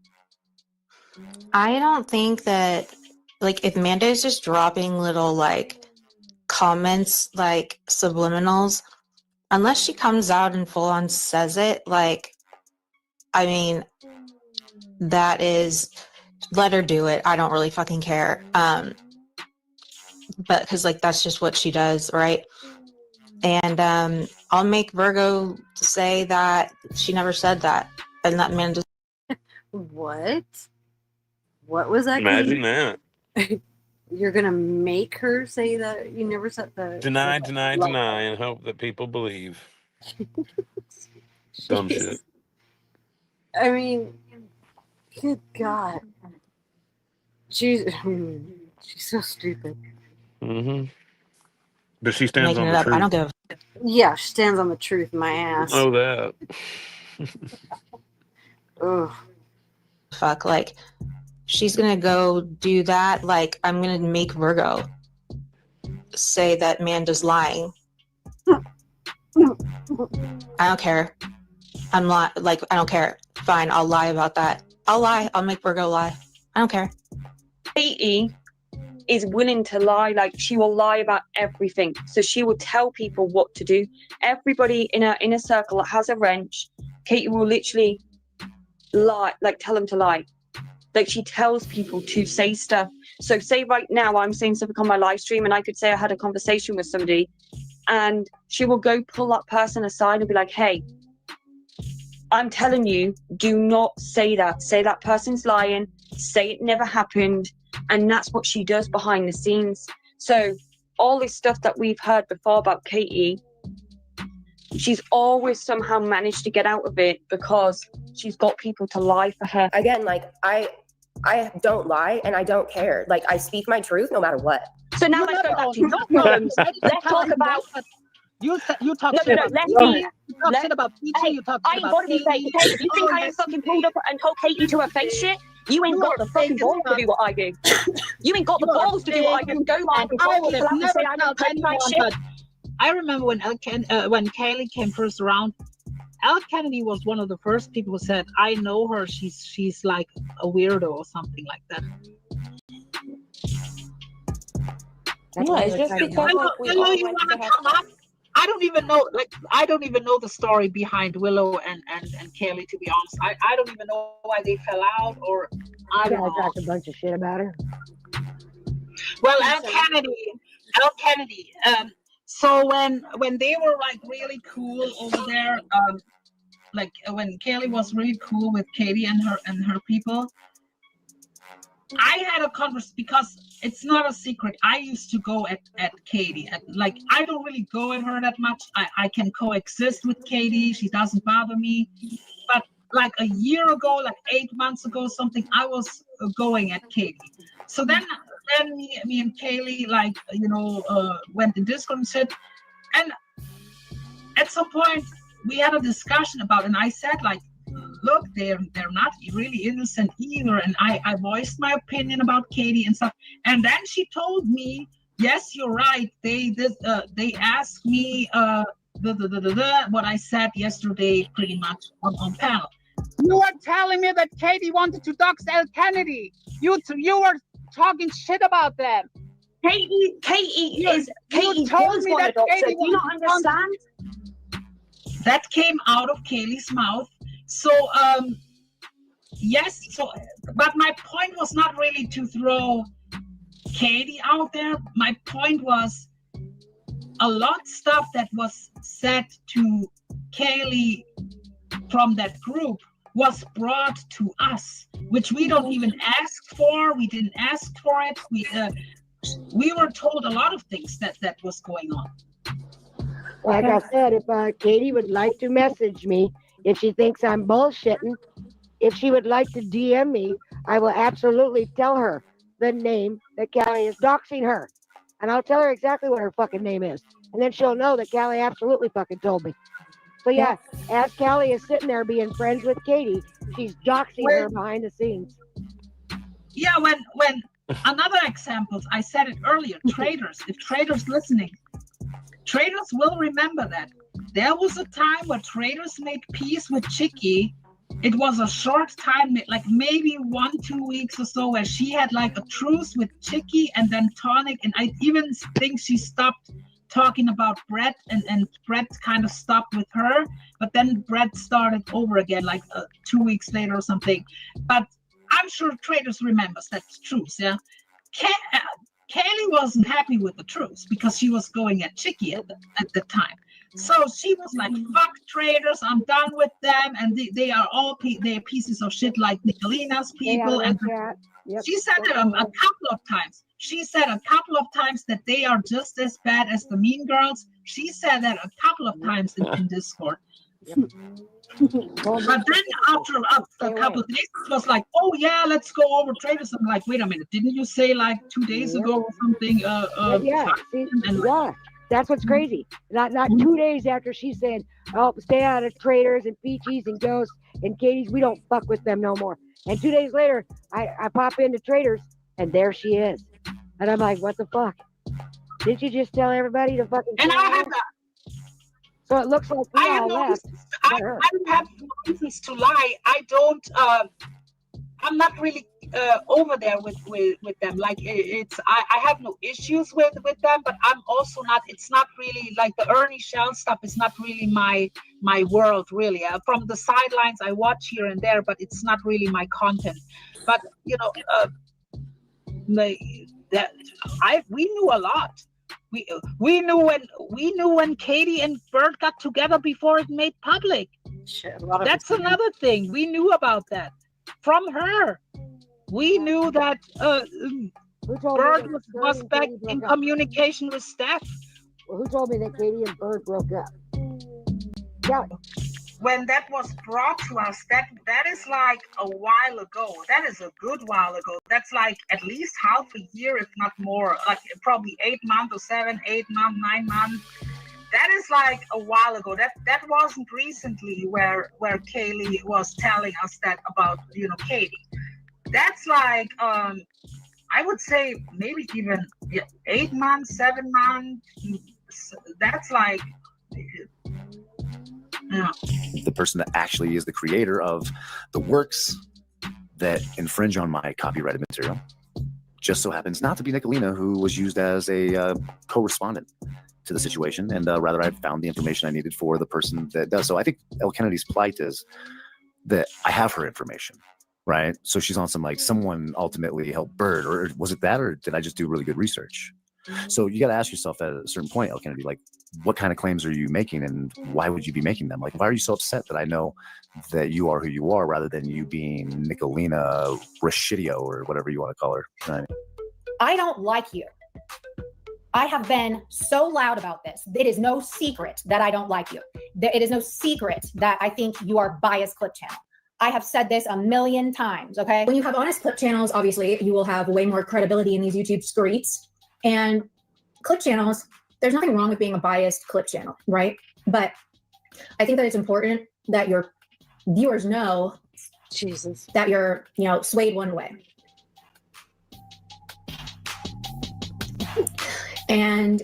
I don't think that, like, if Manda is just dropping little, like, comments, like, subliminals, unless she comes out and full on says it, like, I mean, that is, let her do it. I don't really fucking care. But because, like, that's just what she does, right? And I'll make Virgo say that she never said that, and that man just. What? What was that? Imagine that. You're gonna make her say that you never said that. Deny, and hope that people believe. Dumb shit. I mean, good God. She's so stupid. Mm-hmm. But she stands Making on it the up. truth. I don't give a Yeah, she stands on the truth, my ass. Oh, that. Ugh. fuck. Like, she's gonna go do that. Like, I'm gonna make Virgo say that Manda's lying. I don't care. I'm like, I don't care. Fine, I'll lie about that. I'll lie. I'll make Virgo lie. I don't care. Katie is willing to lie. Like, she will lie about everything. So she will tell people what to do. Everybody in her inner circle that has a wrench, Katie will literally lie, like, tell them to lie. Like, she tells people to say stuff. So say right now I'm saying something on my live stream, and I could say I had a conversation with somebody, and she will go pull that person aside and be like, hey, I'm telling you, do not say that. Say that person's lying. Say it never happened. And that's what she does behind the scenes. So all this stuff that we've heard before about Katie, she's always somehow managed to get out of it because she's got people to lie for her. Again, like, I don't lie and I don't care. Like, I speak my truth no matter what. So now let's go back to your problems. Let's talk about... You talk shit about Peachy. Peachy. You talk shit about Peachy. You talk I shit ain't about got to be fake. You think I ain't fucking pulled up and told Katie to her face shit? You ain't got the fucking balls to do what I do. You ain't got the balls to do what I do. Go around and call people out and say I don't take my shit. I remember when when Kaylee came first around, Elle Kennedy was one of the first people who said, I know her, she's like a weirdo or something like that. Yeah, it's just because I know you want to come up. I don't even know the story behind Willow and Kaylee, to be honest. I don't even know why they fell out, or I don't know. talked a bunch of shit about her. Well, Elle Kennedy. So when they were like really cool over there, like when Kaylee was really cool with Katie and her people, I had a conversation because it's not a secret. I used to go at Katie. Like, I don't really go at her that much. I can coexist with Katie. She doesn't bother me. But like a year ago, like 8 months ago, something, I was going at Katie. So then me and Kaylee, like, went in Discord and said, and at some point we had a discussion about it, and I said, like, look, they're not really innocent either. And I voiced my opinion about Katie and stuff. And then she told me, yes, you're right. They asked me what I said yesterday, pretty much on panel. You were telling me that Katie wanted to dox El Kennedy. You were talking shit about them. Katie told me that Katie do you not understand? That came out of Kaylee's mouth. So, yes. So, but my point was not really to throw Katie out there. My point was a lot of stuff that was said to Kaylee from that group was brought to us, which we don't even ask for. We didn't ask for it. We were told a lot of things that was going on. Like I said, if Katie would like to message me, if she thinks I'm bullshitting, if she would like to DM me, I will absolutely tell her the name that Callie is doxing her. And I'll tell her exactly what her fucking name is. And then she'll know that Callie absolutely fucking told me. So yeah, as Callie is sitting there being friends with Katie, she's doxing her behind the scenes. Yeah, when another example, I said it earlier, traders, if traders listening, traders will remember that. There was a time where traders made peace with Chicky. It was a short time, like maybe 1-2 weeks or so, where she had like a truce with Chicky and then Tonic. And I even think she stopped talking about Brett, and Brett kind of stopped with her. But then Brett started over again, like 2 weeks later or something. But I'm sure traders remembers that truce, yeah? Kaylee wasn't happy with the truce because she was going at Chicky at the time. So she was like, fuck traders, I'm done with them, and they are all they're pieces of shit like Nicolina's people. And she said it a couple of times. She said a couple of times that they are just as bad as the Mean Girls. She said that a couple of times in Discord. But then after a couple of days, it was like, oh yeah, let's go over traders. I'm like, wait a minute, didn't you say like 2 days ago or something? That's what's crazy. Not 2 days after she said, oh, stay out of traders and Peachies and Ghosts and Katie's, we don't fuck with them no more. And 2 days later, I pop into traders and there she is. And I'm like, what the fuck? Didn't you just tell everybody to fucking... And I have that. So it looks like I don't have reasons to lie. I don't. I'm not really over there with them. Like I have no issues with them, but I'm also not. It's not really like the Ernie Shell stuff is not really my world really. From the sidelines, I watch here and there, but it's not really my content. But we knew a lot. We knew when Katie and Bert got together before it made public. That's another thing. We knew about that from her. We knew that Bert was back in communication with Steph. Well, who told me that Katie and Bert broke up? Yeah. When that was brought to us, that is like a while ago. That is a good while ago. That's like at least half a year, if not more. Like probably 8 months or 7, 8 months, 9 months. That is like a while ago. That wasn't recently where Kaylee was telling us that about Katie. That's like I would say maybe even 8 months, 7 months. That's like. Yeah. The person that actually is the creator of the works that infringe on my copyrighted material just so happens not to be Nicolina, who was used as a co-respondent to the situation, and rather I found the information I needed for the person that does. So I think El Kennedy's plight is that I have her information, right? So she's on some like someone ultimately helped Bird, or was it that, or did I just do really good research? So you got to ask yourself at a certain point, El Kennedy, like, what kind of claims are you making, and why would you be making them? Like, why are you so upset that I know that you are who you are, rather than you being Nicolina Rashidio or whatever you want to call her? Right? I don't like you. I have been so loud about this. It is no secret that I don't like you. It is no secret that I think you are biased clip channel. I have said this a million times, okay? When you have honest clip channels, obviously, you will have way more credibility in these YouTube streets. And clip channels, there's nothing wrong with being a biased clip channel, right? But I think that it's important that your viewers know that you're, swayed one way. And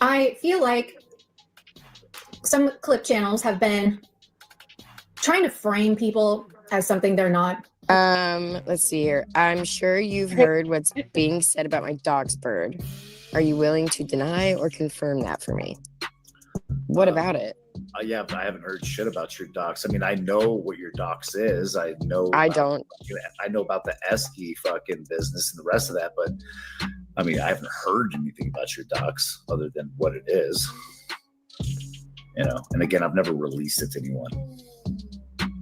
I feel like some clip channels have been trying to frame people as something they're not. Let's see here. I'm sure you've heard what's being said about my dog's bird. Are you willing to deny or confirm that for me? What about it? Yeah, but I haven't heard shit about your docs. I mean, I know what your docs is. I know. I don't. I know about the Esky fucking business and the rest of that, but I mean, I haven't heard anything about your docs other than what it is. And again, I've never released it to anyone.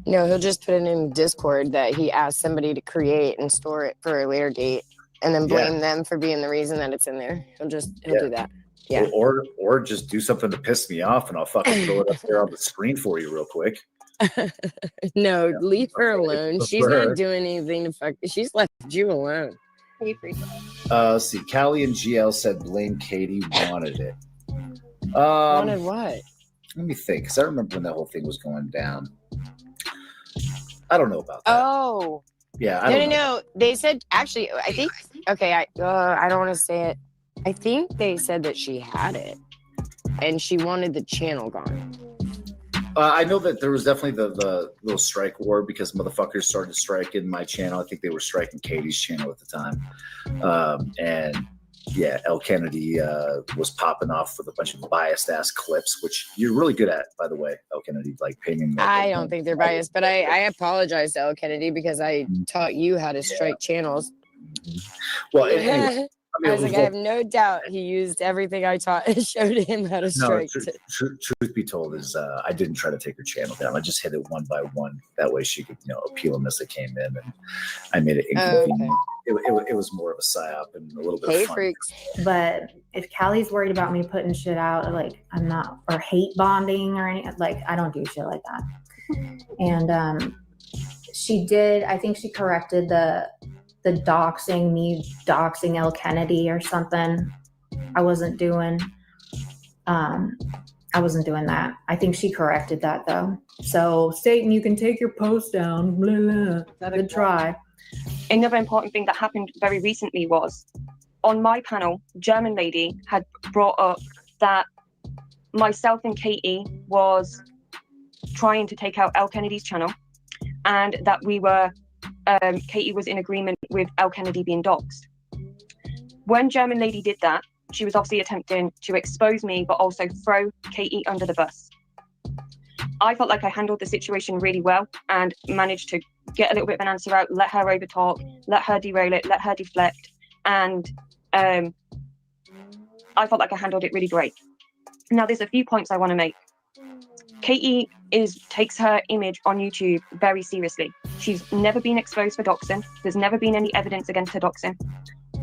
No, he'll just put it in Discord that he asked somebody to create and store it for a later date, and then blame them for being the reason that it's in there. He'll do that. Yeah. Or just do something to piss me off, and I'll fucking throw it up there on the screen for you real quick. No, leave her alone. She's not doing anything to fuck. She's left you alone. Let's see. Callie and GL said blame Katie wanted it. Wanted what? Let me think, because I remember when that whole thing was going down. I don't know about that. Oh. Yeah. No. They said, actually, I think, okay, I don't want to say it. I think they said that she had it and she wanted the channel gone. I know that there was definitely the little strike war because motherfuckers started striking my channel. I think they were striking Katie's channel at the time. And yeah, El Kennedy was popping off with a bunch of biased ass clips, which you're really good at, by the way, El Kennedy, like painting. I don't think they're biased, but I apologize to El Kennedy because I taught you how to strike channels. Well, anyway, I was like, I have no doubt he used everything I taught and showed him how to strike. Truth be told is I didn't try to take her channel down. I just hit it one by one. That way she could, appeal them as they came in, and I made it inconvenient. It was more of a psyop and a little bit of fun. Freaks. But if Callie's worried about me putting shit out, like I'm not, or hate bonding or anything, like I don't do shit like that. And she did, I think she corrected the doxing El Kennedy or something. I wasn't doing that. I think she corrected that though. So Satan, you can take your post down. Blah, blah. Good try. Another important thing that happened very recently was on my panel, German lady had brought up that myself and Katie was trying to take out El Kennedy's channel, and that we were Katie was in agreement with El Kennedy being doxxed. When German lady did that, she was obviously attempting to expose me, but also throw Katie under the bus. I felt like I handled the situation really well and managed to get a little bit of an answer out, let her overtalk, let her derail it, let her deflect. And I felt like I handled it really great. Now, there's a few points I want to make. Katie takes her image on YouTube very seriously. She's never been exposed for doxing. There's never been any evidence against her doxing.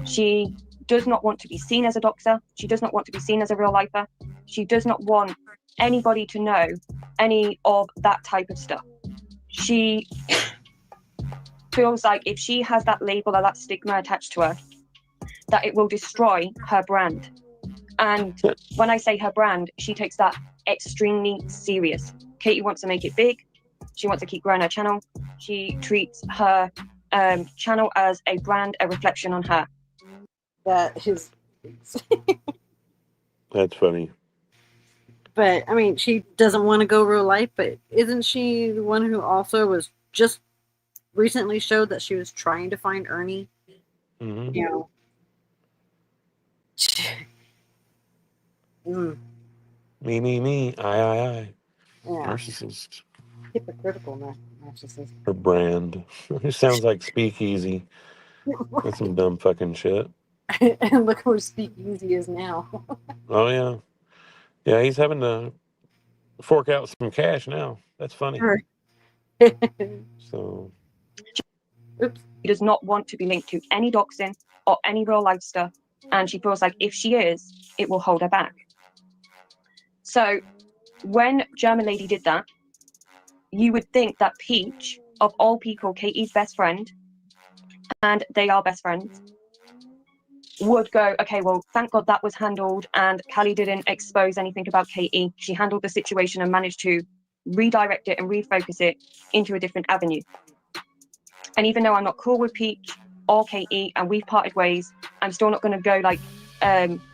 She does not want to be seen as a doxer. She does not want to be seen as a real lifer. She does not want anybody to know any of that type of stuff. She feels like if she has that label or that stigma attached to her, that it will destroy her brand. And when I say her brand, she takes that extremely serious. Katie wants to make it big. She wants to keep growing her channel. She treats her channel as a brand, a reflection on her. That is... That's funny. But, I mean, she doesn't want to go real life, but isn't she the one who also was just recently showed that she was trying to find Ernie? Mm-hmm. You know. Me. I. Yeah. Narcissist. Hypocritical narcissist. Her brand. It sounds like Speakeasy. That's some dumb fucking shit. And look where Speakeasy is now. Oh, yeah. Yeah, he's having to fork out some cash now. That's funny. So. He does not want to be linked to any doxing or any real life stuff. And she feels like if she is, it will hold her back. So when German Lady did that, you would think that Peach, of all people, Katie's best friend, and they are best friends, would go, okay, well, thank God that was handled, and Callie didn't expose anything about Katie. She handled the situation and managed to redirect it and refocus it into a different avenue. And even though I'm not cool with Peach or Katie and we've parted ways, I'm still not going to go like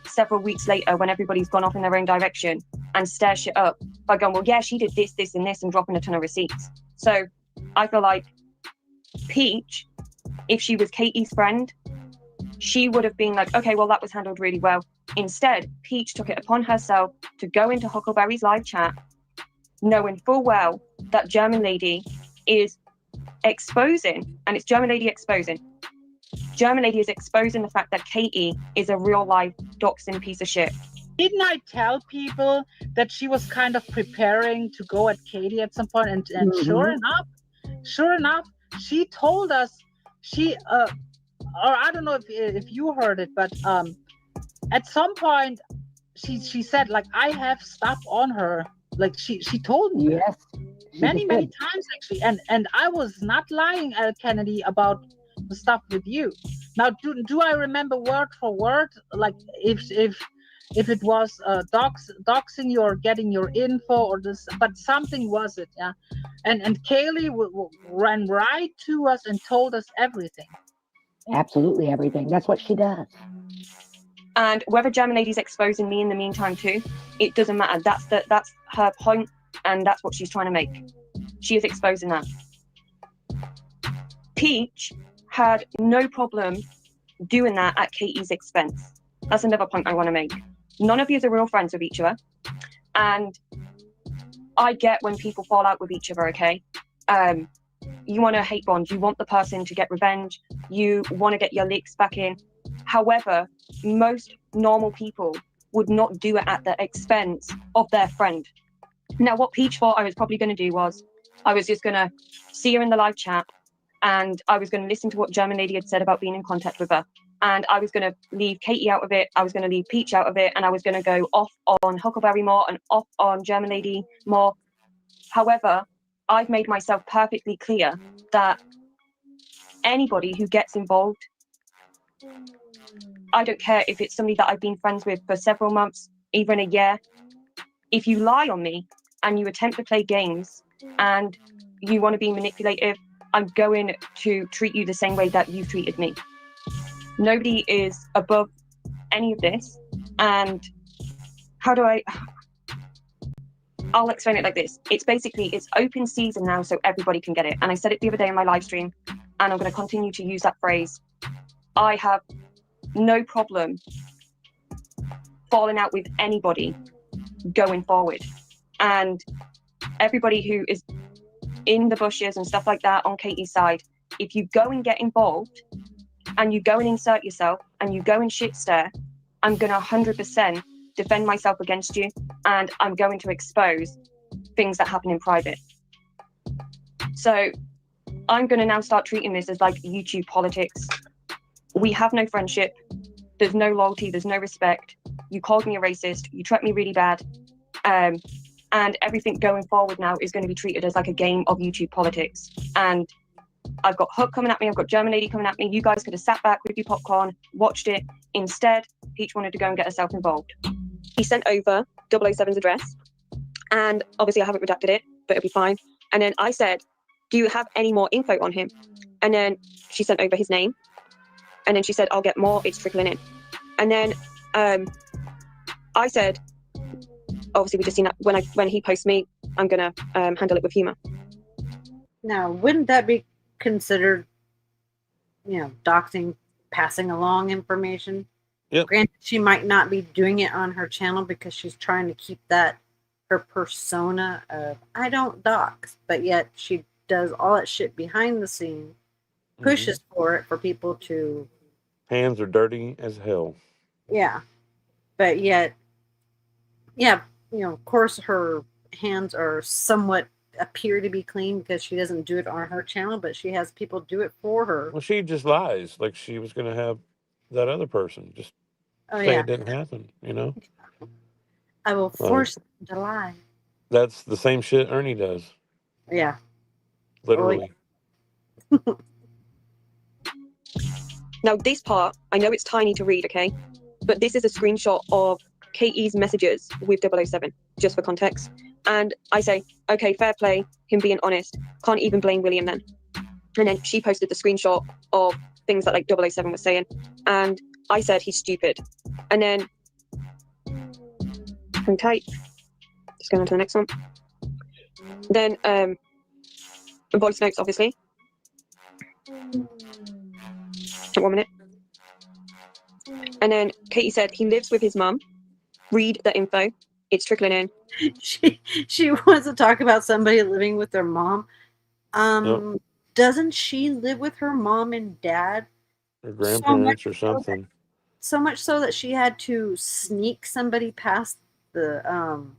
several weeks later when everybody's gone off in their own direction and stir shit up by going, well, yeah, she did this, this, and this, and dropping a ton of receipts. So I feel like Peach, if she was Katie's friend, she would have been like, okay, well, that was handled really well. Instead, Peach took it upon herself to go into Huckleberry's live chat, knowing full well that German Lady is exposing, and it's German Lady exposing. German Lady is exposing the fact that Katie is a real life doxing piece of shit. Didn't I tell people that she was kind of preparing to go at Katie at some point? And sure enough, she told us or I don't know if you heard it, but at some point she said, like, I have stuff on her. Like she told me. Yes. Many times actually. And I was not lying, Kennedy, about the stuff with you. Now do I remember word for word, like if it was doxing you or getting your info or this, but something was it, yeah. And Kaylee ran right to us and told us everything. Absolutely everything. That's what she does. And whether German Lady's exposing me in the meantime too, it doesn't matter. That's her point, and that's what she's trying to make. She is exposing that. Peach had no problem doing that at Katie's expense. That's another point I want to make. None of you are real friends with each other, and I get when people fall out with each other, okay? You want to hate bond, you want the person to get revenge, you want to get your licks back in. However, most normal people would not do it at the expense of their friend. Now, what Peach thought I was probably going to do was, I was just going to see her in the live chat, and I was going to listen to what German Lady had said about being in contact with her. And I was going to leave Katie out of it, I was going to leave Peach out of it, and I was going to go off on Huckleberry more and off on German Lady more. However, I've made myself perfectly clear that anybody who gets involved, I don't care if it's somebody that I've been friends with for several months, even a year. If you lie on me and you attempt to play games and you want to be manipulative, I'm going to treat you the same way that you've treated me. Nobody is above any of this. And I'll explain it like this. It's open season now, so everybody can get it. And I said it the other day in my live stream, and I'm going to continue to use that phrase. I have no problem falling out with anybody going forward. And everybody who is in the bushes and stuff like that on Katie's side, if you go and get involved and you go and insert yourself and you go and shit stir, I'm going to 100% defend myself against you, and I'm going to expose things that happen in private. So I'm going to now start treating this as like YouTube politics. We have no friendship. There's no loyalty. There's no respect. You called me a racist. You treated me really bad. And everything going forward now is going to be treated as like a game of YouTube politics. And I've got Hook coming at me. I've got German Lady coming at me. You guys could have sat back with your popcorn, watched it. Instead, Peach wanted to go and get herself involved. He sent over 007's address. And obviously I haven't redacted it, but it'll be fine. And then I said, do you have any more info on him? And then she sent over his name. And then she said, I'll get more. It's trickling in. And then I said, obviously we just seen that when he posts me, I'm going to handle it with humor. Now, wouldn't that be considered, doxing, passing along information? Yep. Granted, she might not be doing it on her channel because she's trying to keep that her persona of I don't dox, but yet she does all that shit behind the scene, pushes for it for people to. Hands are dirty as hell. Yeah, but yet, of course her hands are somewhat appear to be clean because she doesn't do it on her channel, but she has people do it for her. Well, she just lies. Like she was going to have that other person. Just Oh say yeah. it didn't happen. You know, I will force them to lie. That's the same shit Ernie does. Yeah. Literally. Now, this part, I know it's tiny to read, okay? But this is a screenshot of Katie's messages with 007, just for context. And I say, okay, fair play, him being honest. Can't even blame William then. And then she posted the screenshot of things that like 007 was saying. And I said, he's stupid. And then, hang tight. Just going on to the next one. Then, voice notes, obviously. 1 minute. And then Katie said he lives with his mum. Read the info. It's trickling in. She wants to talk about somebody living with their mom. Doesn't she live with her mom and dad? Or grandparents or something. So much so that she had to sneak somebody past the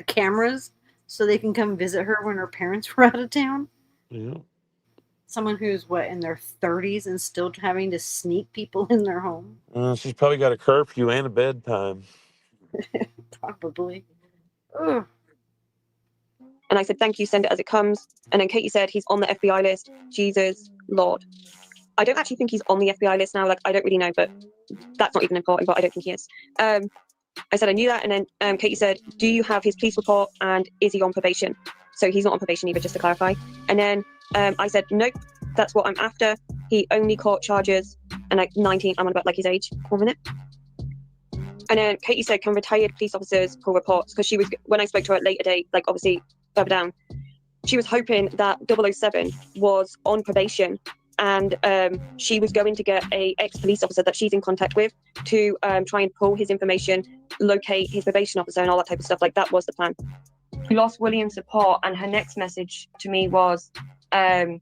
cameras so they can come visit her when her parents were out of town. Yeah. Someone who's in their 30s and still having to sneak people in their home. She's probably got a curfew and a bedtime. Probably. Ugh. And I said, thank you, send it as it comes. And then Katie said, he's on the FBI list. Jesus, Lord. I don't actually think he's on the FBI list now. Like, I don't really know, but that's not even important, but I don't think he is. I said, I knew that. And then Katie said, do you have his police report and is he on probation? So he's not on probation either, just to clarify. And then I said, nope, that's what I'm after. He only caught charges. And like 19, I'm on about like his age. 1 minute. And then Katie said, can retired police officers pull reports? Because she was, when I spoke to her at later date, like obviously further down, she was hoping that 007 was on probation and she was going to get a ex-police officer that she's in contact with to try and pull his information, locate his probation officer and all that type of stuff. Like that was the plan. We lost William's support and her next message to me was that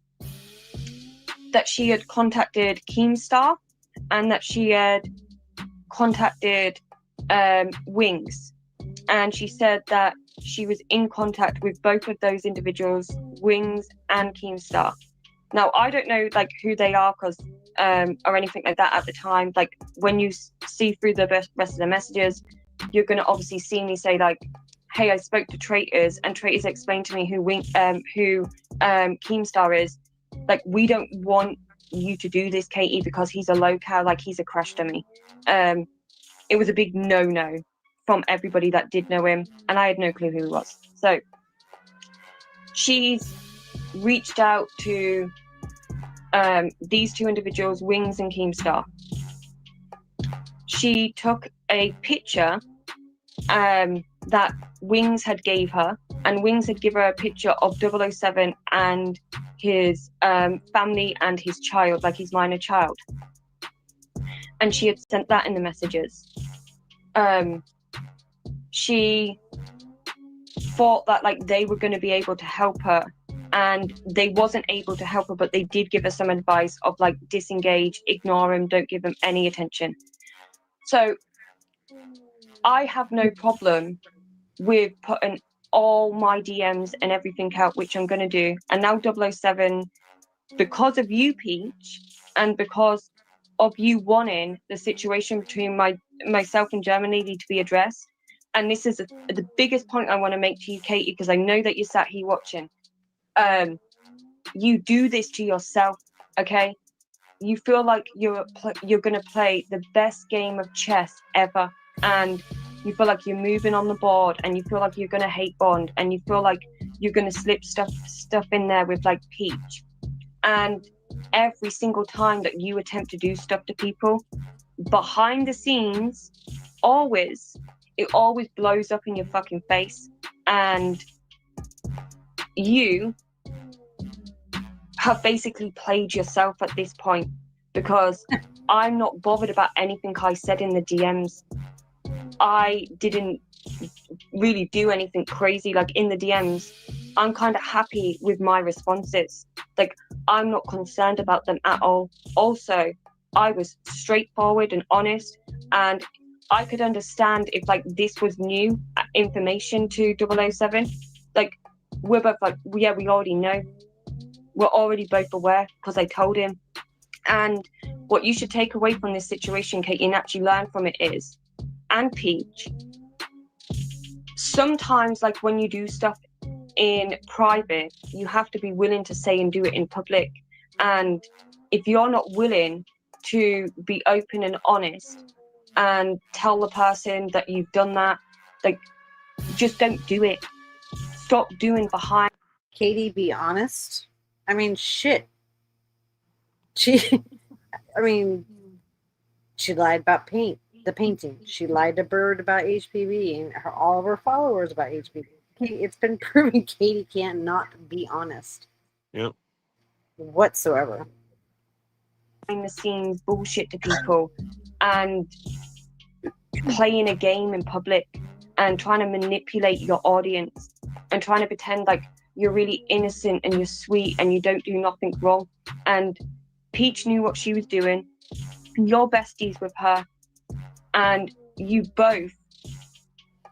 she had contacted Keemstar and that she had contacted Wings. And she said that she was in contact with both of those individuals, Wings and Keemstar. Now, I don't know like who they are because or anything like that at the time. Like when you see through the rest of the messages, you're going to obviously see me say like, hey, I spoke to Traitors and Traitors explained to me who Keemstar is. Like, we don't want you to do this, Katie, because he's a locale, like he's a crash dummy. It was a big no-no from everybody that did know him, and I had no clue who he was. So she's reached out to these two individuals, Wings and Keemstar. She took a picture that Wings had gave her, and Wings had given her a picture of 007 and his family and his child, like his minor child. And she had sent that in the messages. She thought that like they were going to be able to help her, and they wasn't able to help her, but they did give her some advice of like disengage, ignore him, don't give him any attention. So I have no problem with putting all my DMs and everything out, which I'm going to do. And now 007, because of you, Peach, and because of you wanting the situation between myself and Germany to be addressed. And this is the biggest point I want to make to you, Katie, because I know that you sat here watching. You do this to yourself, okay? You feel like you're going to play the best game of chess ever, and you feel like you're moving on the board, and you feel like you're going to hate Bond, and you feel like you're going to slip stuff in there with like Peach. And every single time that you attempt to do stuff to people, behind the scenes, it always blows up in your fucking face, and you have basically played yourself at this point, because I'm not bothered about anything I said in the DMs. I didn't really do anything crazy. Like in the DMs, I'm kind of happy with my responses. Like, I'm not concerned about them at all. Also, I was straightforward and honest, and I could understand if like this was new information to 007. Like, we're both like, we already know. We're already both aware because I told him. And what you should take away from this situation, Katie, and actually learn from it is, and Peach, sometimes, like when you do stuff in private, you have to be willing to say and do it in public. And if you're not willing to be open and honest and tell the person that you've done that, like, just don't do it. Stop doing behind. Katie, be honest. I mean, shit. She, I mean, she lied about the painting. She lied to Bird about HPV and all of her followers about HPV. It's been proven Katie can't not be honest. Yep. Whatsoever. Behind the scenes bullshit to people and playing a game in public and trying to manipulate your audience and trying to pretend like you're really innocent and you're sweet and you don't do nothing wrong. And Peach knew what she was doing. You're besties with her, and you both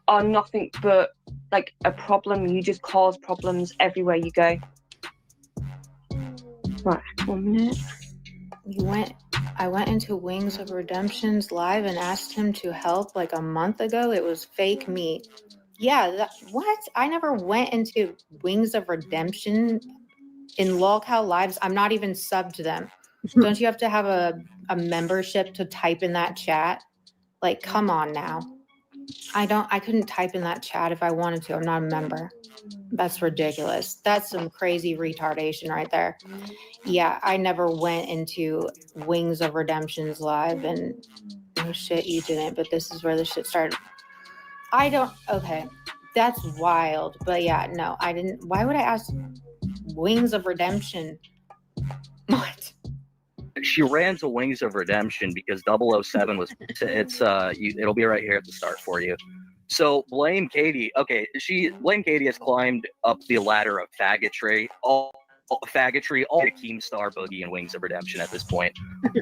are nothing but like a problem. You just cause problems everywhere you go. Right, 1 minute. I went into Wings of Redemption's live and asked him to help like a month ago. It was fake meat. Yeah, what? I never went into Wings of Redemption in LolCal lives. I'm not even subbed to them. Don't you have to have a membership to type in that chat? Like, come on now. I couldn't type in that chat if I wanted to. I'm not a member. That's ridiculous. That's some crazy retardation right there. Yeah, I never went into Wings of Redemption's live, and no shit, you didn't, but this is where the shit started. Okay, that's wild. But yeah, no, I didn't. Why would I ask Wings of Redemption? What? She ran to Wings of Redemption because 007 was. It'll be right here at the start for you. So blame Katie. Okay, blame Katie has climbed up the ladder of faggotry, all the Keemstar Boogie and Wings of Redemption at this point.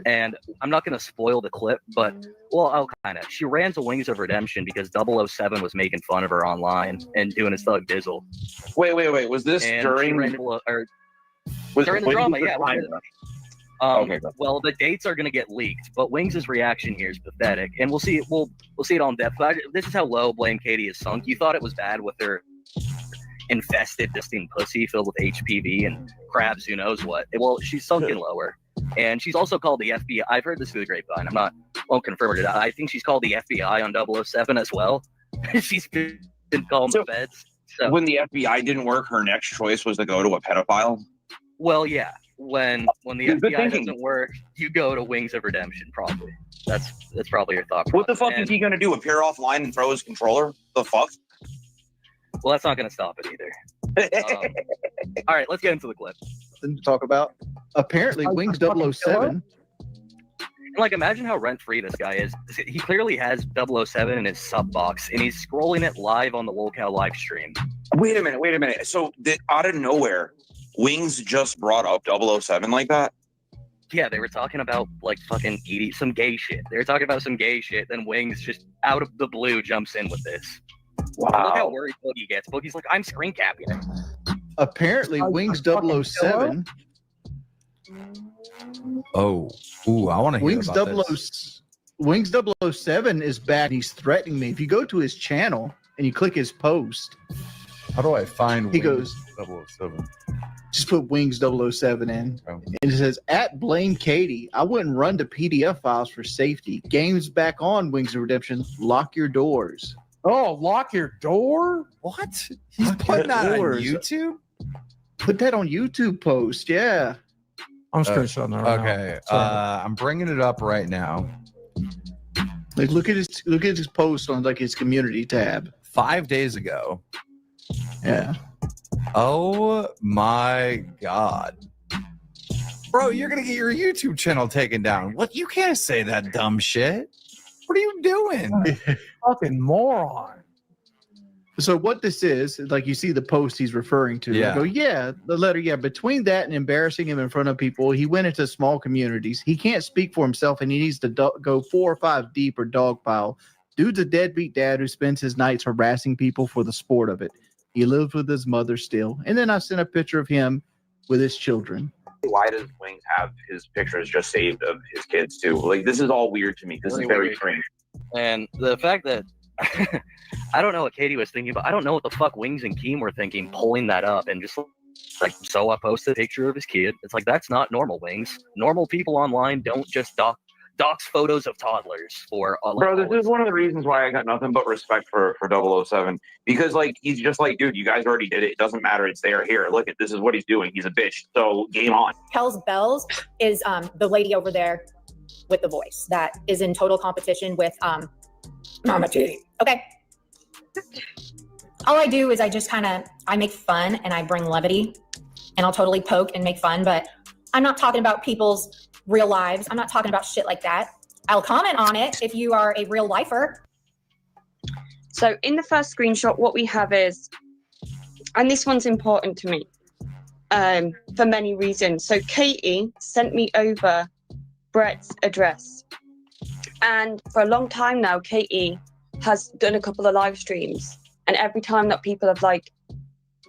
And I'm not going to spoil the clip, but I'll kind of. She ran to Wings of Redemption because 007 was making fun of her online and doing his thug dizzle. Wait. Was this during during the drama? Yeah. Okay. Well, the dates are going to get leaked, but Wings' reaction here is pathetic, and we'll see it on depth. But this is how low blame Katie is sunk. You thought it was bad with her infested, distinct pussy filled with HPV and crabs, who knows what. Well, she's sunken lower, and she's also called the FBI. I've heard this through the grapevine. Won't confirm it. I think she's called the FBI on 007 as well. She's been calling the feds. So when the FBI didn't work, her next choice was to go to a pedophile. Well, yeah. When the FBI doesn't work, you go to Wings of Redemption. Probably that's probably your thought process. What the fuck is he gonna do? Appear offline and throw his controller? The fuck? Well, that's not gonna stop it either. All right, let's get into the clip. Something to talk about. Apparently, Wings 007. And like, imagine how rent-free this guy is. He clearly has 007 in his sub box, and he's scrolling it live on the LolCal live stream. Wait a minute. So out of nowhere, Wings just brought up 007 like that? Yeah, they were talking about like fucking eating some gay shit. They were talking about some gay shit. Then Wings just out of the blue jumps in with this. Wow. Look how worried Boogie gets. Boogie's like, I'm screen capping it. Apparently, Wings 007. Oh, I want to hear Wings about this. Wings 007 is bad. He's threatening me. If you go to his channel and you click his post, how do I find? He Wings goes 007. Just put Wings 007 in. Oh. And it says, at Blame Katie, I wouldn't run to PDF files for safety. Game's back on, Wings of Redemption. Lock your doors. Oh, lock your door? What? He's putting that on YouTube? Put that on YouTube post, yeah. I'm screenshotting that right okay. now. I'm bringing it up right now. Like, look at his post on like his community tab. 5 days ago. Yeah. Oh my God. Bro, you're gonna get your YouTube channel taken down. What? You can't say that dumb shit. What are you doing? Fucking moron. So what this is, like you see the post he's referring to. Yeah. I go, yeah, the letter, yeah. Between that and embarrassing him in front of people, he went into small communities. He can't speak for himself, and he needs to go 4 or 5 deep or dogpile. Dude's a deadbeat dad who spends his nights harassing people for the sport of it. He lives with his mother still. And then I sent a picture of him with his children. Why does Wings have his pictures just saved of his kids too? Like, this is all weird to me. This is very strange. And the fact that I don't know what Katie was thinking, but I don't know what the fuck Wings and Keem were thinking, pulling that up and just like, so I posted a picture of his kid. It's like, that's not normal, Wings. Normal people online don't just dox photos of toddlers for Bro, this is one of the reasons why I got nothing but respect for 007, because like, he's just like, dude, you guys already did it. It doesn't matter. It's there. Here, look at this is what he's doing. He's a bitch. So game on. Kells Bells is the lady over there with the voice that is in total competition with Mama T. Okay. All I do is I just I make fun and I bring levity, and I'll totally poke and make fun, but I'm not talking about people's real lives. I'm not talking about shit like that. I'll comment on it if you are a real lifer. So in the first screenshot, what we have is, and this one's important to me for many reasons. So Katie sent me over Brett's address. And for a long time now, Katie has done a couple of live streams. And every time that people have like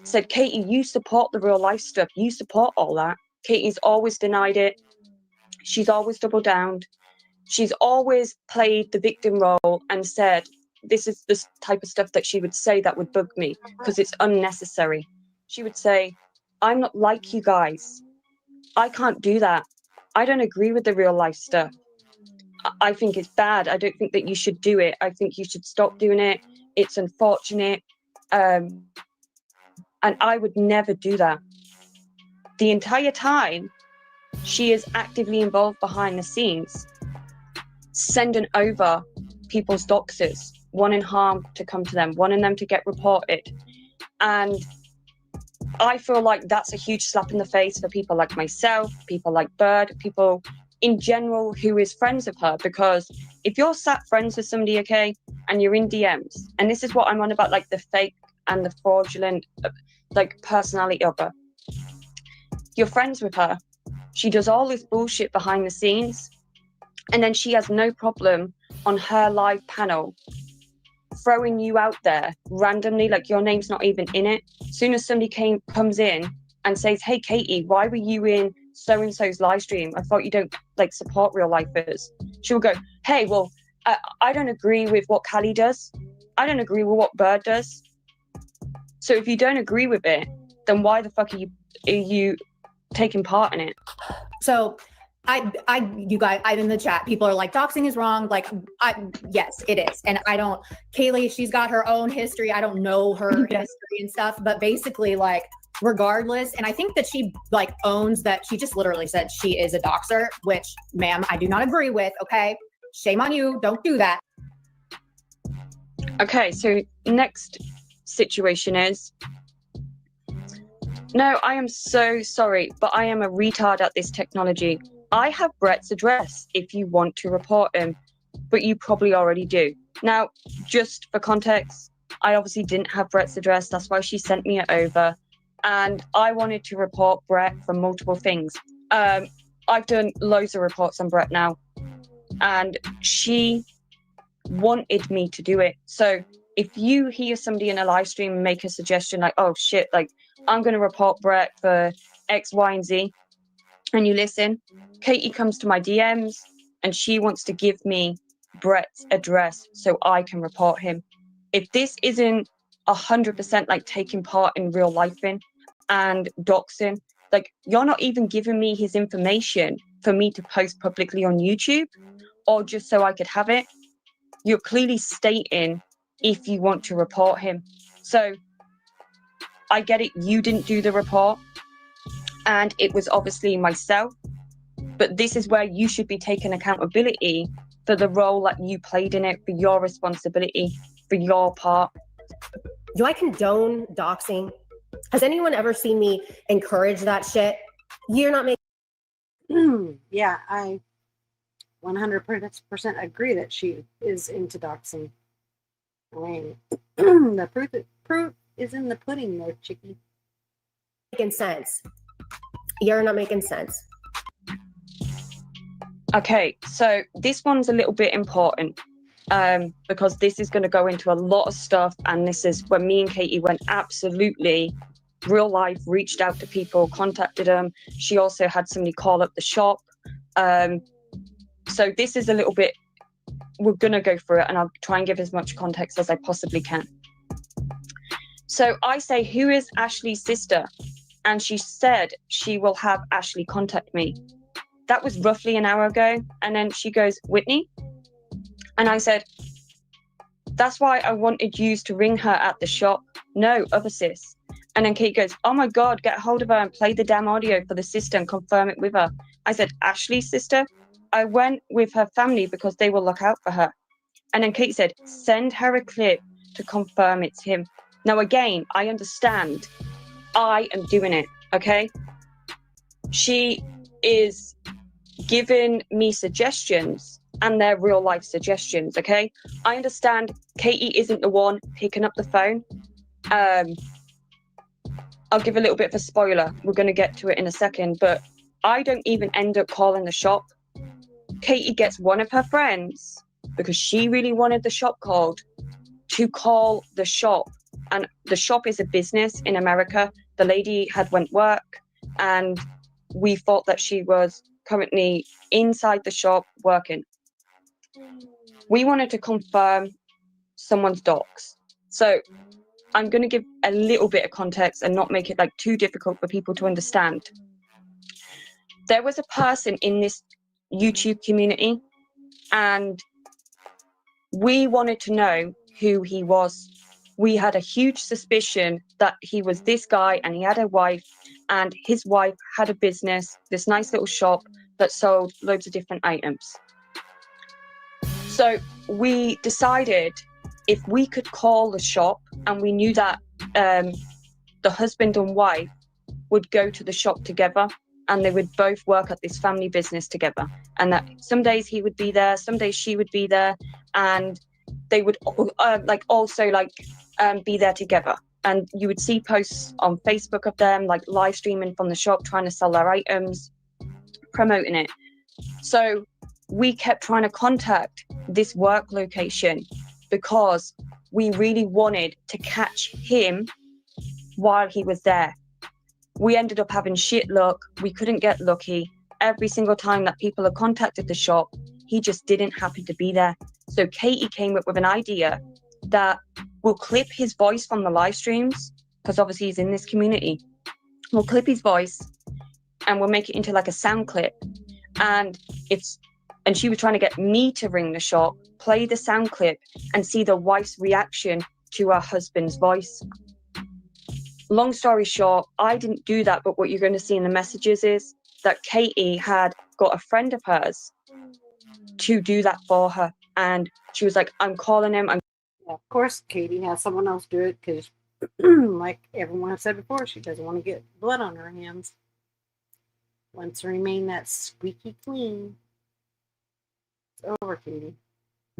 said, Katie, you support the real life stuff. You support all that. Katie's always denied it. She's always doubled down. She's always played the victim role and said, this is the type of stuff that she would say that would bug me because it's unnecessary. She would say, I'm not like you guys. I can't do that. I don't agree with the real life stuff. I think it's bad. I don't think that you should do it. I think you should stop doing it. It's unfortunate. And I would never do that. The entire time, she is actively involved behind the scenes, sending over people's doxers, wanting harm to come to them, wanting them to get reported. And I feel like that's a huge slap in the face for people like myself, people like Bird, people in general who is friends with her. Because if you're sat friends with somebody, okay, and you're in DMs, and this is what I'm on about, like the fake and the fraudulent, like personality of her. You're friends with her. She does all this bullshit behind the scenes, and then she has no problem on her live panel throwing you out there randomly, like your name's not even in it. As soon as somebody comes in and says, hey, Katie, why were you in so-and-so's live stream? I thought you don't like support real lifers. She'll go, hey, well, I don't agree with what Callie does. I don't agree with what Bird does. So if you don't agree with it, then why the fuck are you taking part in it? So you guys, I'm in the chat. People are like, doxing is wrong. Like, yes, it is. And Kaylee, she's got her own history. I don't know her history and stuff, but basically, like, regardless. And I think that she like owns that. She just literally said she is a doxer, which, ma'am, I do not agree with. Okay. Shame on you. Don't do that. Okay. So next situation is, no, I am so sorry, but I am a retard at this technology. I have Brett's address if you want to report him, but you probably already do. Now, just for context, I obviously didn't have Brett's address. That's why she sent me it over. And I wanted to report Brett for multiple things. I've done loads of reports on Brett now, and she wanted me to do it. So if you hear somebody in a live stream and make a suggestion like, oh shit, like I'm going to report Brett for X, Y, and Z, and you listen, Katie comes to my DMs and she wants to give me Brett's address so I can report him. If this isn't 100% like taking part in real life and doxing, like you're not even giving me his information for me to post publicly on YouTube or just so I could have it. You're clearly stating if you want to report him. So I get it, you didn't do the report and it was obviously myself, but this is where you should be taking accountability for the role that you played in it, for your responsibility, for your part. Do I condone doxing? Has anyone ever seen me encourage that shit? You're not making... Yeah, I 100% agree that she is into doxing. I mean, the proof is in the pudding there, chickie. Making sense. You're not making sense. Okay, so this one's a little bit important because this is going to go into a lot of stuff, and this is when me and Katie went absolutely real life reached out to people, contacted them. She also had somebody call up the shop. So this is a little bit, we're going to go through it, and I'll try and give as much context as I possibly can. So I say, who is Ashley's sister? And she said she will have Ashley contact me. That was roughly an hour ago. And then she goes, Whitney? And I said, that's why I wanted you to ring her at the shop. No, other sis. And then Kate goes, oh my God, get hold of her and play the damn audio for the sister and confirm it with her. I said, Ashley's sister? I went with her family because they will look out for her. And then Kate said, send her a clip to confirm it's him. Now, again, I understand. I am doing it, okay? She is giving me suggestions, and they're real life suggestions, okay? I understand Katie isn't the one picking up the phone. I'll give a little bit of a spoiler. We're going to get to it in a second, but I don't even end up calling the shop. Katie gets one of her friends, because she really wanted the shop called, to call the shop. And the shop is a business in America. The lady had went work, and we thought that she was currently inside the shop working. We wanted to confirm someone's docs. So I'm going to give a little bit of context and not make it like too difficult for people to understand. There was a person in this YouTube community, and we wanted to know who he was. We had a huge suspicion that he was this guy, and he had a wife, and his wife had a business, this nice little shop that sold loads of different items. So we decided if we could call the shop, and we knew that the husband and wife would go to the shop together, and they would both work at this family business together, and that some days he would be there, some days she would be there, and they would be there together. And you would see posts on Facebook of them like live streaming from the shop, trying to sell their items, promoting it. So we kept trying to contact this work location because we really wanted to catch him while he was there. We ended up having shit luck. We couldn't get lucky. Every single time that people had contacted the shop, he just didn't happen to be there. So Katie came up with an idea that we'll clip his voice from the live streams, because obviously he's in this community. We'll clip his voice and we'll make it into like a sound clip. And she was trying to get me to ring the shop, play the sound clip, and see the wife's reaction to her husband's voice. Long story short, I didn't do that, but what you're going to see in the messages is that Katie had got a friend of hers to do that for her. And she was like, I'm calling him. Of course, Katie has someone else do it because, like everyone has said before, she doesn't want to get blood on her hands. Wants to remain that squeaky clean. It's over, Katie.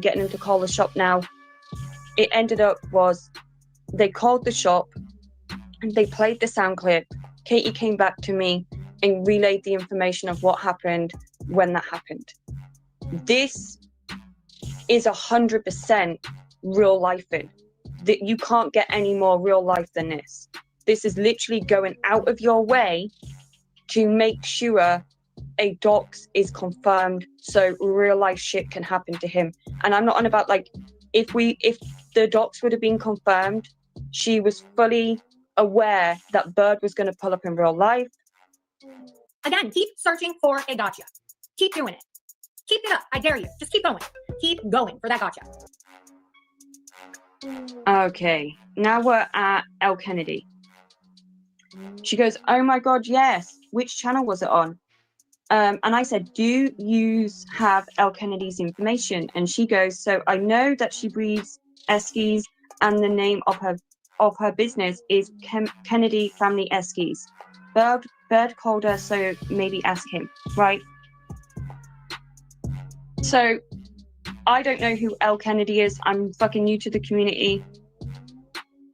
Getting him to call the shop now. It ended up was they called the shop and they played the sound clip. Katie came back to me and relayed the information of what happened when that happened. This is 100% real life in. That you can't get any more real life than this. This is literally going out of your way to make sure a dox is confirmed so real life shit can happen to him. And I'm not on about like if the dox would have been confirmed, she was fully aware that Bird was going to pull up in real life. Again, keep searching for a gotcha. Keep doing it. Keep it up. I dare you. Just keep going. Keep going for that gotcha. Okay, now we're at El Kennedy. She goes, oh my God, yes. Which channel was it on? And I said, do you have El Kennedy's information? And she goes, so I know that she breeds Eskies and the name of her business is Kennedy Family Eskies. Bird called her, so maybe ask him, right? So I don't know who El Kennedy is. I'm fucking new to the community.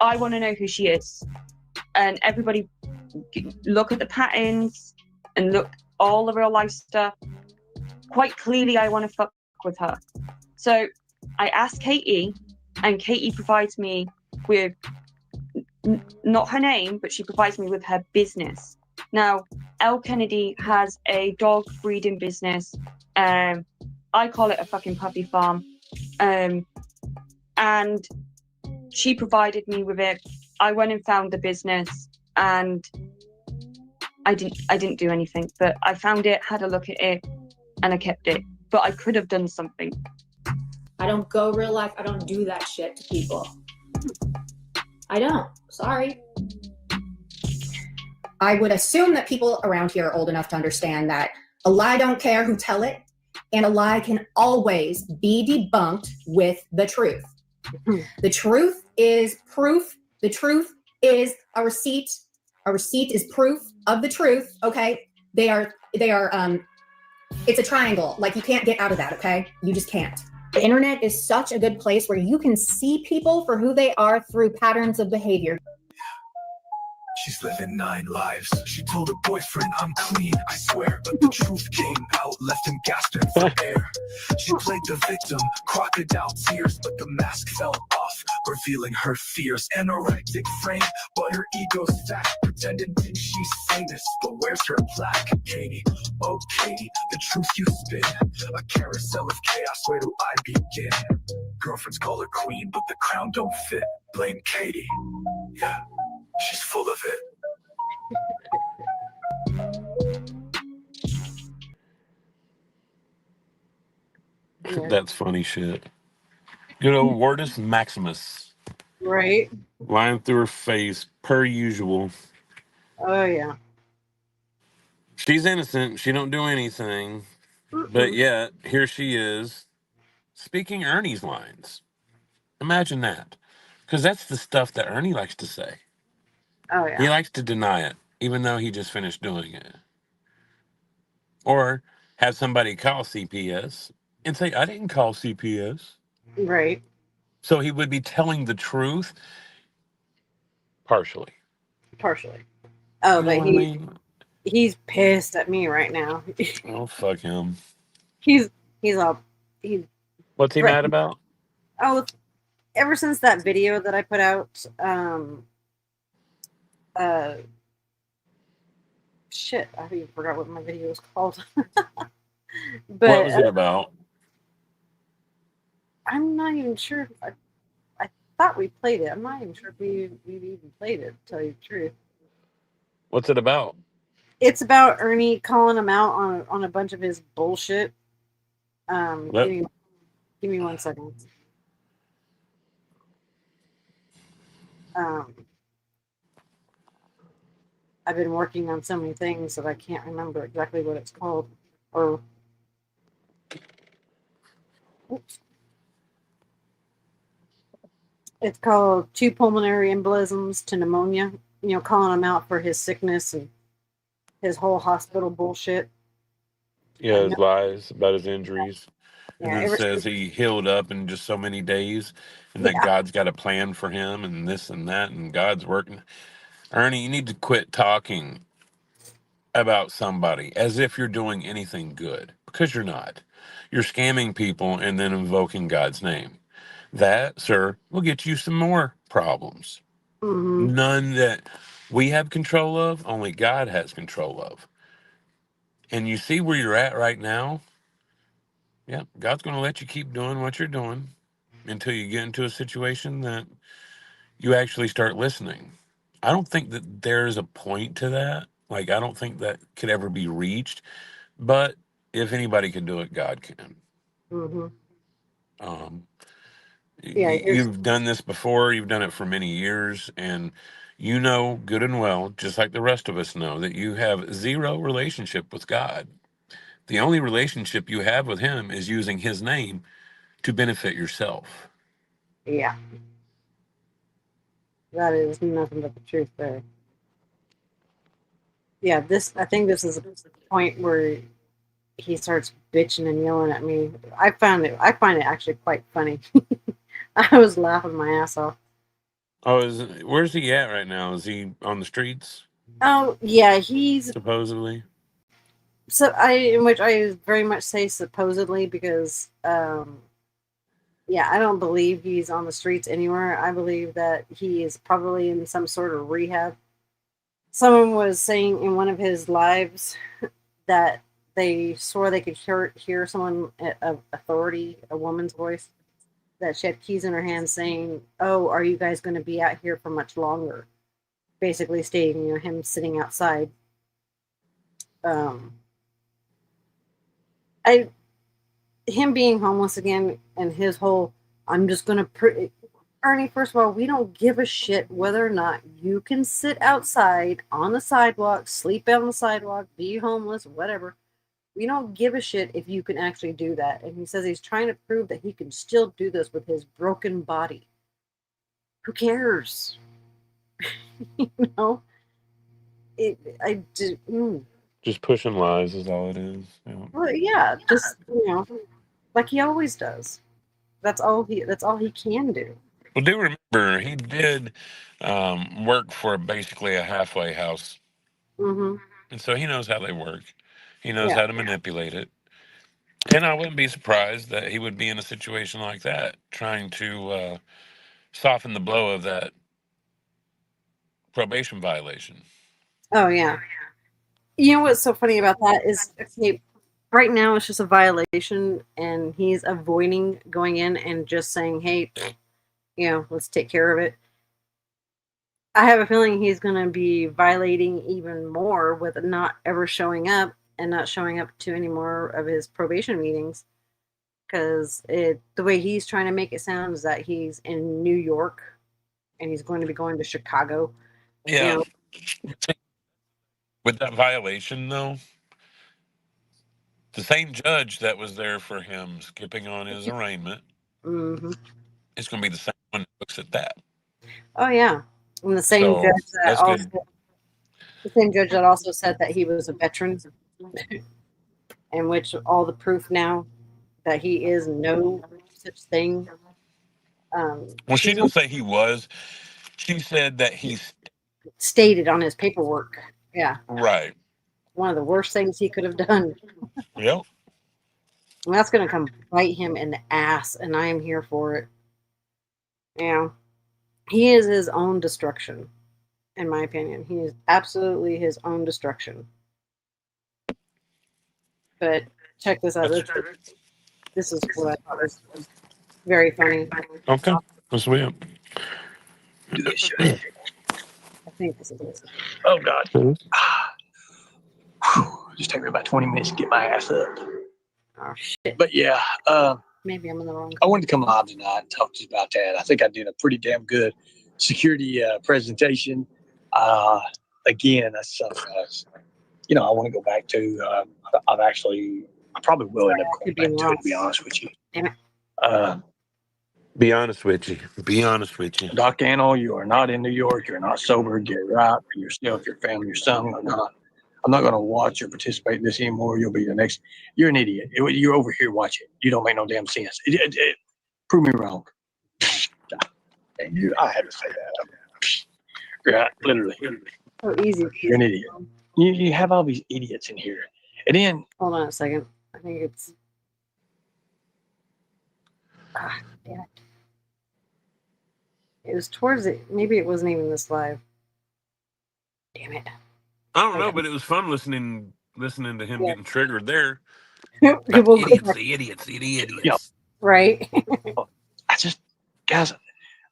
I want to know who she is. And everybody look at the patterns and look all the real life stuff. Quite clearly, I want to fuck with her. So I asked Katie, and Katie provides me with not her name, but she provides me with her business. Now, Elle Kennedy has a dog breeding business. I call it a fucking puppy farm. And she provided me with it. I went and found the business, and I didn't do anything, but I found it, had a look at it, and I kept it. But I could have done something. I don't go real life. I don't do that shit to people. I don't. Sorry. I would assume that people around here are old enough to understand that a lie don't care who tell it, and a lie can always be debunked with the truth. The truth is proof. The truth is a receipt. A receipt is proof of the truth. Okay. They are, it's a triangle. Like, you can't get out of that. Okay. You just can't. The internet is such a good place where you can see people for who they are through patterns of behavior. She's living 9 lives. She told her boyfriend, I'm clean, I swear. But the truth came out, left him gasping for air. She played the victim, crocodile tears, but the mask fell off, revealing her fears. Anorectic frame, but her ego's fat. Pretending she's famous, but where's her plaque? Katie, oh Katie, the truth you spin. A carousel of chaos, where do I begin? Girlfriends call her queen, but the crown don't fit. Blame Katie. Yeah. She's full of Yeah. That's funny shit. Good old Wordus Maximus. Right. Lying through her face, per usual. Oh yeah. She's innocent. She don't do anything. But Mm-mm. yet, here she is, speaking Ernie's lines. Imagine that. Because that's the stuff that Ernie likes to say. Oh He yeah. likes to deny it, even though he just finished doing it. Or have somebody call CPS and say, I didn't call CPS. Right. So he would be telling the truth partially. Partially. Oh, You know but what I mean? he's pissed at me right now. Oh, fuck him. he's all he's What's he mad about? oh, ever since that video that I put out, shit, I even forgot what my video was called. But What was it about? I'm not even sure. I thought we played it. I'm not even sure if we even played it, to tell you the truth. What's it about? It's about Ernie calling him out on a bunch of his bullshit. Let- Give me 1 second. I've been working on so many things that I can't remember exactly what it's called. Or oops. It's called 2 pulmonary embolisms to pneumonia. You know, calling him out for his sickness and his whole hospital bullshit. Yeah, his lies about his injuries. And Yeah, then says he healed up in just so many days and that God's got a plan for him and this and that and God's working. Ernie, you need to quit talking about somebody as if you're doing anything good, because you're not. You're scamming people and then invoking God's name. That, sir, will get you some more problems. Mm-hmm. None that we have control of, only God has control of. And you see where you're at right now? Yeah, God's going to let you keep doing what you're doing until you get into a situation that you actually start listening. I don't think that there's a point to that. Like, I don't think that could ever be reached. But if anybody can do it, God can. Mm-hmm. Um, Yeah, you've done this before. You've done it for many years. And you know good and well, just like the rest of us know, that you have zero relationship with God. The only relationship you have with him is using his name to benefit yourself. Yeah. That is nothing but the truth there. Yeah, I think this is a point where he starts bitching and yelling at me. I find it actually quite funny. I was laughing my ass off. Oh, where's he at right now? Is he on the streets? Oh yeah, he's supposedly. So in which I very much say supposedly because Yeah, I don't believe he's on the streets anywhere. I believe that he is probably in some sort of rehab. Someone was saying in one of his lives that they swore they could hear someone of authority, a woman's voice, that she had keys in her hand saying, "Oh, are you guys going to be out here for much longer?" Basically stating, him sitting outside. Um, I him being homeless again and his whole I'm just gonna Ernie, first of all, we don't give a shit whether or not you can sit outside on the sidewalk, sleep on the sidewalk, be homeless, whatever. We don't give a shit if you can actually do that. And he says he's trying to prove that he can still do this with his broken body. Who cares? you know? Just pushing lies is all it is. Well, yeah, just like he always does. That's all he can do. Well, do remember he did work for basically a halfway house, Mm-hmm. and so he knows how they work. He knows Yeah. how to manipulate it, and I wouldn't be surprised that he would be in a situation like that, trying to soften the blow of that probation violation. Oh yeah. You know what's so funny about that is, okay, right now it's just a violation, and he's avoiding going in and just saying, "Hey, let's take care of it." I have a feeling he's going to be violating even more with not ever showing up and not showing up to any more of his probation meetings, because the way he's trying to make it sound is that he's in New York and he's going to be going to Chicago. Yeah. With that violation, though, the same judge that was there for him skipping on his arraignment Mm-hmm. is going to be the same one that looks at that. Oh yeah, and the same So judge that that's also good. the same judge that also said that he was a veteran, in which all the proof now that he is no such thing. Well, she didn't say he was. She said that he's Stated on his paperwork. Yeah, right. one of the worst things he could have done. Yep. And that's going to come bite him in the ass, and I am here for it. He is his own destruction, in my opinion. He is absolutely his own destruction. But check this out. This is what I thought was very funny. Okay. Let's wait. I think this is it. Oh God. Just take me about 20 minutes to get my ass up. Oh shit. But yeah, maybe I'm in the wrong. I wanted to come live tonight and talk to you about that. I think I did a pretty damn good security presentation. Again, that's something I want to go back to. I probably will end up going back to it, to be honest with you. Damn it. Be honest with you. Be honest with you. Dr. Anno, you are not in New York. You're not sober. Get it right for yourself, your family, your son. I'm not going to watch or participate in this anymore. You'll be the next. You're an idiot. You're over here watching. You don't make no damn sense. Prove me wrong. I had to say that. Yeah, literally. So easy. You're an idiot. You have all these idiots in here. And then. Hold on a second. I think it's. Damn it. It was towards it. Maybe it wasn't even this live. Damn it. I don't know, but it was fun listening to him getting triggered there. The idiots. Right. I just, guys,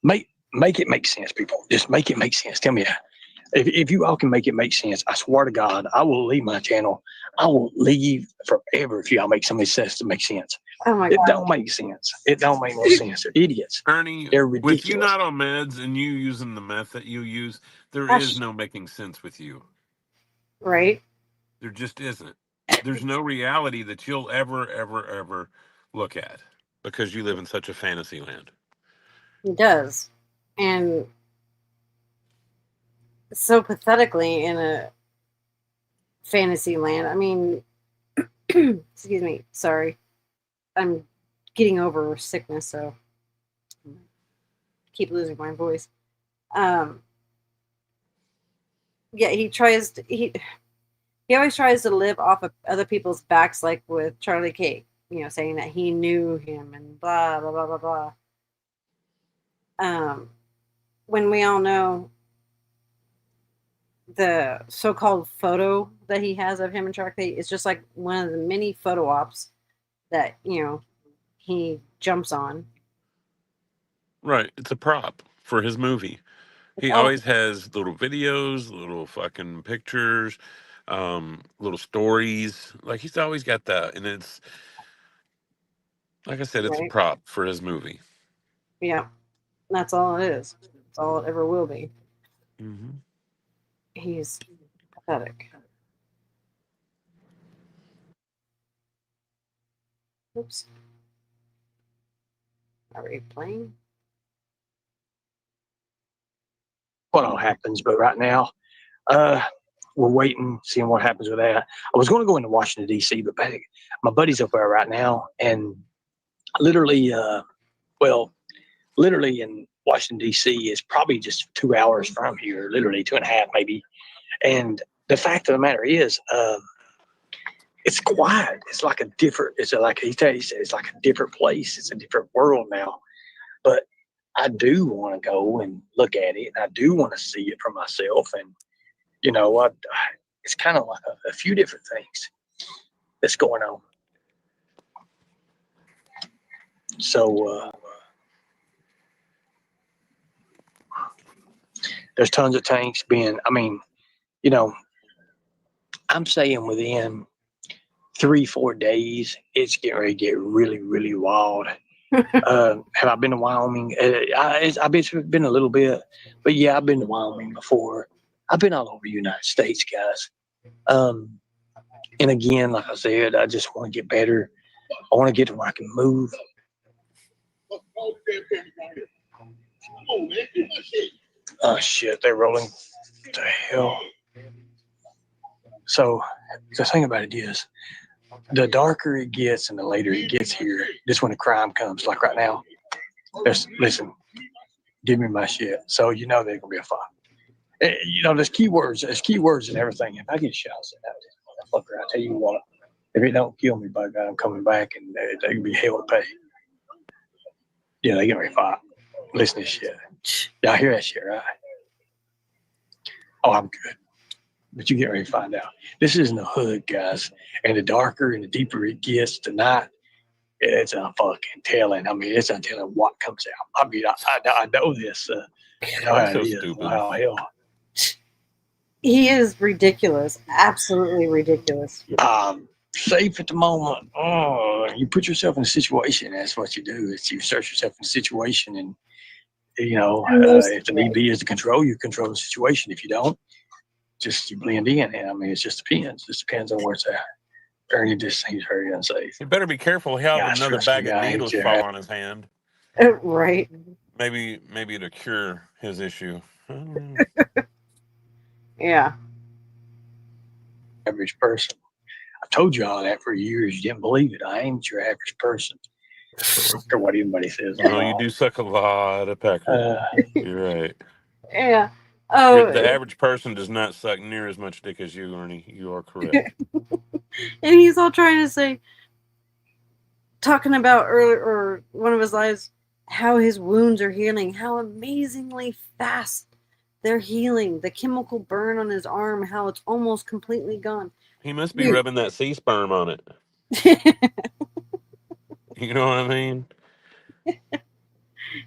make it make sense, people. Just make it make sense. Tell me that. If you all can make it make sense, I swear to God, I will leave my channel. I will leave forever if y'all make something sense to make sense. Oh my God. God. It don't make sense. It don't make no sense. They're idiots. Ernie, they're ridiculous. With you not on meds and you using the meth that you use, there is no making sense with you. Right. There just isn't. There's no reality that you'll ever look at because you live in such a fantasy land. He does. And so pathetically in a fantasy land. I mean, excuse me. Sorry. I'm getting over sickness, so I keep losing my voice. Yeah, he always tries to live off of other people's backs, like with Charlie Cake. saying that he knew him and blah blah blah blah blah. When we all know the so-called photo that he has of him and Sharkbait is just like one of the many photo ops that he jumps on. Right. It's a prop for his movie. He Oh, always has little videos, little fucking pictures, little stories. Like he's always got that, and it's like I said, it's a right. prop for his movie. Yeah, that's all it is. That's all it ever will be. Mm-hmm. He's pathetic. Oops. Are we playing? What all happens, but right now, we're waiting, seeing what happens with that. I was going to go into Washington D.C., but my buddy's up there right now, and literally, literally in Washington D.C. is probably just 2 hours from here, literally 2.5 maybe. And the fact of the matter is, it's quiet. It's like a different. It's like he says, it's like a different place. It's a different world now. But I do want to go and look at it. I do want to see it for myself, and it's kind of like a few different things that's going on. So there's tons of tanks being. I mean, I'm saying within 3-4 days, it's getting ready to get really, really wild. Have I been to Wyoming? I've been a little bit, but yeah, I've been to Wyoming before. I've been all over the United States, guys. And again, like I said, I just want to get better. I want to get to where I can move. Oh shit, they're rolling. What the hell? So the thing about it is, the darker it gets and the later it gets here, just when the crime comes, like right now, listen, give me my shit. So there's gonna be a fight. There's keywords and everything. If I get shot, I said, motherfucker, I tell you what, if it don't kill me, by God, I'm coming back, and they can be hell to pay. Yeah, they get ready to fight. Listen to this shit. Y'all hear that shit, right? Oh, I'm good. But you get ready to find out. This isn't the hood, guys. And the darker and the deeper it gets tonight, it's a fucking telling. I mean, it's a telling what comes out. I mean, I know this. I know how So it is. stupid. Wow, hell. He is ridiculous. Absolutely ridiculous. Safe at the moment. Oh, you put yourself in a situation. That's what you do. It's you search yourself in a situation, and if the need be is to control, you control the situation. If you don't, just you blend in. And I mean, it just depends. It just depends on where it's at. Ernie just seems very unsafe. You better be careful. He'll have Yeah, another trust me, bag of guy. needles fall on his hand. Right. Maybe to cure his issue. Yeah. Average person. I told you all that for years. You didn't believe it. I ain't your average person. Or what anybody says. No, you do suck a lot of pecker. You're right. Yeah. Oh, The average person does not suck near as much dick as you, Ernie. You are correct. and he's all trying to say, talking about earlier, or one of his lives, how his wounds are healing, how amazingly fast they're healing. The chemical burn on his arm, how it's almost completely gone. He must be rubbing that sea sperm on it. You know what I mean?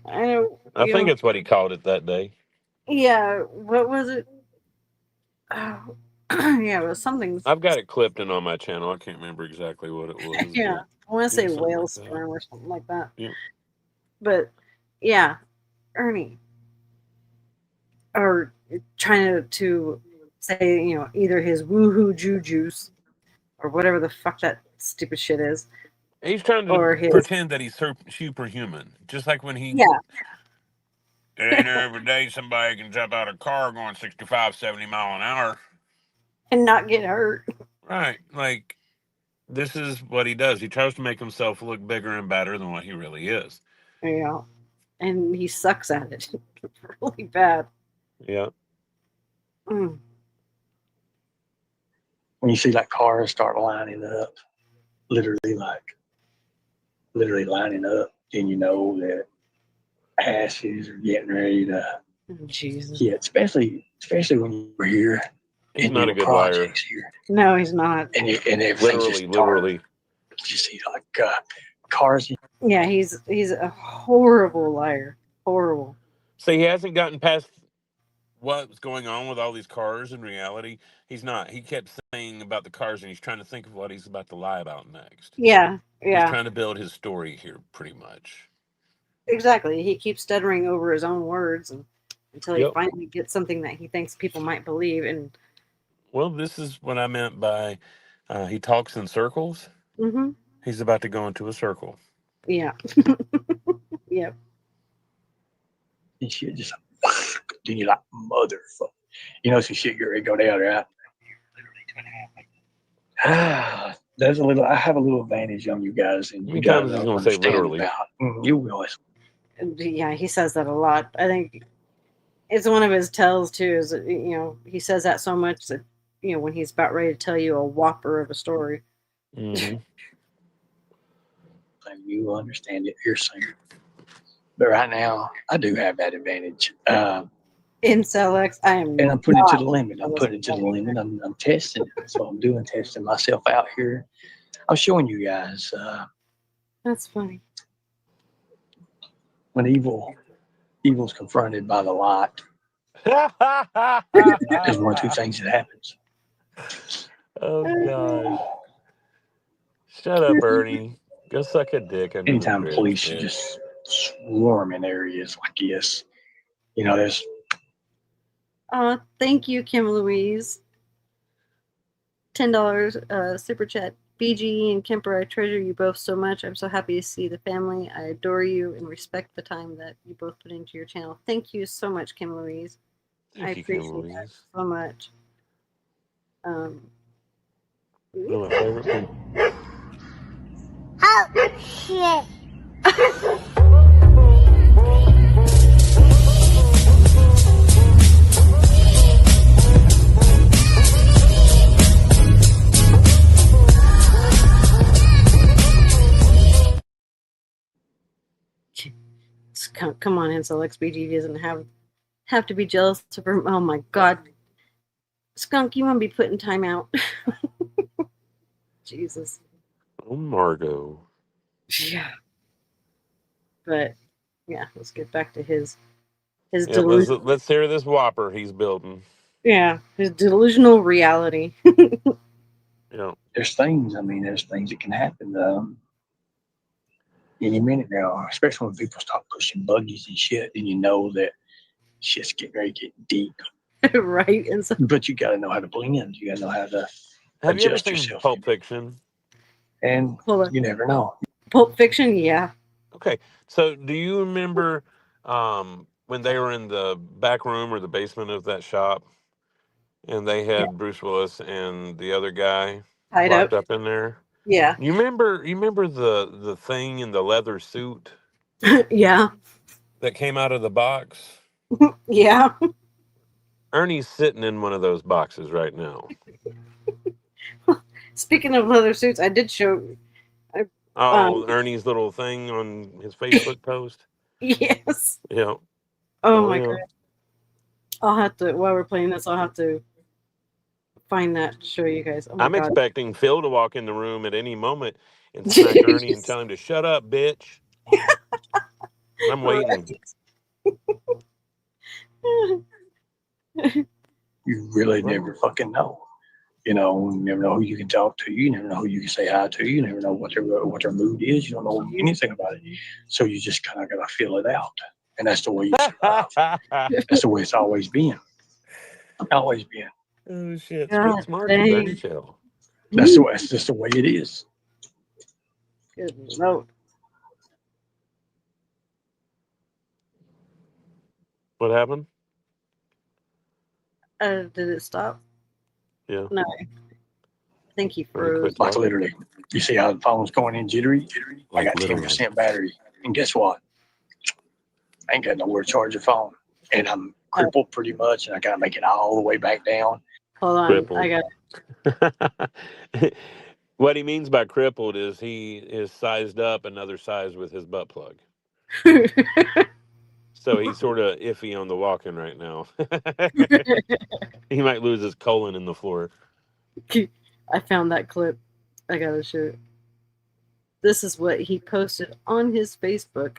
I think it's what he called it that day. Yeah, what was it? Oh, yeah, it was something. I've got it clipped in on my channel. I can't remember exactly what it was. Yeah, I want to say something whale like that. sperm or something like that. Yeah. But yeah, Ernie, or trying to say, either his woohoo juice or whatever the fuck that stupid shit is. He's trying Or to his pretend that he's superhuman, just like when he. Yeah. It ain't every day somebody can jump out of a car going 65, 70 mile an hour. And not get hurt. Right. Like, this is what he does. He tries to make himself look bigger and better than what he really is. Yeah. And he sucks at it really bad. Yeah. Mm. When you see like cars start lining up, literally like literally lining up, and you know that asses are getting ready to. Jesus. Yeah, especially when you were here He's and not you a were good liar. projects here, No, he's not. and everything's just dark. Literally. You see like cars. Yeah, he's a horrible liar. Horrible. So he hasn't gotten past what's going on with all these cars in reality. He's not. He kept saying about the cars, and he's trying to think of what he's about to lie about next. Yeah, He's yeah. trying to build his story here, pretty much. Exactly. He keeps stuttering over his own words until he Yep. finally gets something that he thinks people might believe. And Well, this is what I meant by he talks in circles. mm-hmm. He's about to go into a circle. Yeah. Yep. And shit just then you're like, motherfucker. You know, some shit get ready to go down, right? There's a little. I have a little advantage on you guys, and you guys Sometimes he's don't going to say understand literally. about. You guys. Yeah, he says that a lot. I think it's one of his tells too. Is he says that so much that when he's about ready to tell you a whopper of a story. Mm-hmm. And you understand it. You're saying. But right now, I do have that advantage. Incel X, I am. And I'm putting it to the limit. I'm putting it to the limit. I'm testing it. That's what I'm doing, testing myself out here. I'm showing you guys. That's funny. When evil's confronted by the light, there's one or two things that happens. Oh gosh! Shut up, Ernie. Go suck a dick under Anytime the bridge, police bitch. just swarm in areas like this, there's. Thank you, Kim Louise. $10 super chat. BG and Kemper, I treasure you both so much. I'm so happy to see the family. I adore you and respect the time that you both put into your channel. Thank you so much, Kim Louise. I appreciate that so much. One of my favorite people. Oh, shit. Come on, Ansel XBG doesn't have to be jealous of her. Oh my God. Skunk, you want to be put in timeout. Jesus. Oh, Margot. Yeah. But yeah, let's get back to his Yeah, delusion. let's hear this whopper he's building. Yeah, his delusional reality. Yeah. There's things that can happen any minute now, especially when people start pushing buggies and shit, and you know that shit's getting ready to get deep. Right. And so, but you got to know how to blend. You got to know how to Have you ever adjust seen yourself. Pulp Fiction? And you never know. Pulp Fiction, yeah. Okay, so do you remember when they were in the back room or the basement of that shop, and they had Bruce Willis and the other guy Tied locked up. up in there? Yeah. You remember the thing in the leather suit Yeah. that came out of the box? Yeah. Ernie's sitting in one of those boxes right now. Speaking of leather suits, I did show. Ernie's little thing on his Facebook post. Yes. Yeah. Oh my yeah. God. I'll have to, while we're playing this, I'll have to find that to show you guys. Oh my I'm God. expecting Phil to walk in the room at any moment and smack Ernie and tell him to shut up, bitch. I'm waiting. You really never fucking know. You never know who you can talk to. You never know who you can say hi to. You never know what their mood is. You don't know anything about it. So you just kind of got to feel it out. And that's the way you survive. That's the way it's always been. Always been. Oh, shit. God, Street smart and dirty chill. That's just the way it is. Good Lord. What happened? Did it stop? Yeah. No. I think he froze. Like literally. You see how the phone's going in jittery? I got 10% battery. And guess what? I ain't got nowhere to charge the phone. And I'm crippled pretty much. And I got to make it all the way back down. Hold on. Crippled. I got What he means by crippled is he is sized up another size with his butt plug. So he's sort of iffy on the walking right now. He might lose his colon in the floor. I found that clip. I gotta show it. This is what he posted on his Facebook.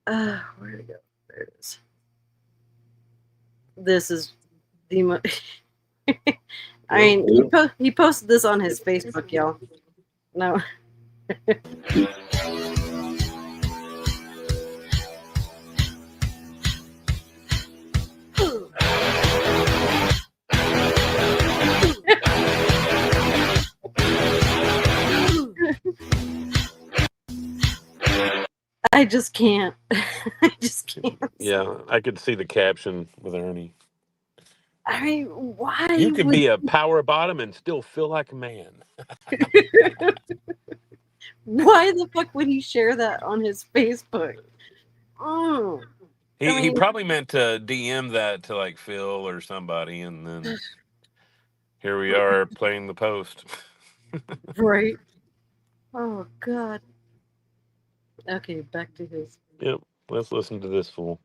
Where'd it go? There it is. This is the I mean, he posted this on his Facebook, y'all. No. I just can't. I just can't. Yeah, I could see the caption with Ernie. I mean, why? You can be a power bottom and still feel like a man. Why the fuck would he share that on his Facebook? Oh. He probably meant to DM that to like Phil or somebody, and then here we are playing the post. Right. Oh God. Okay, back to his. Yep. Let's listen to this fool.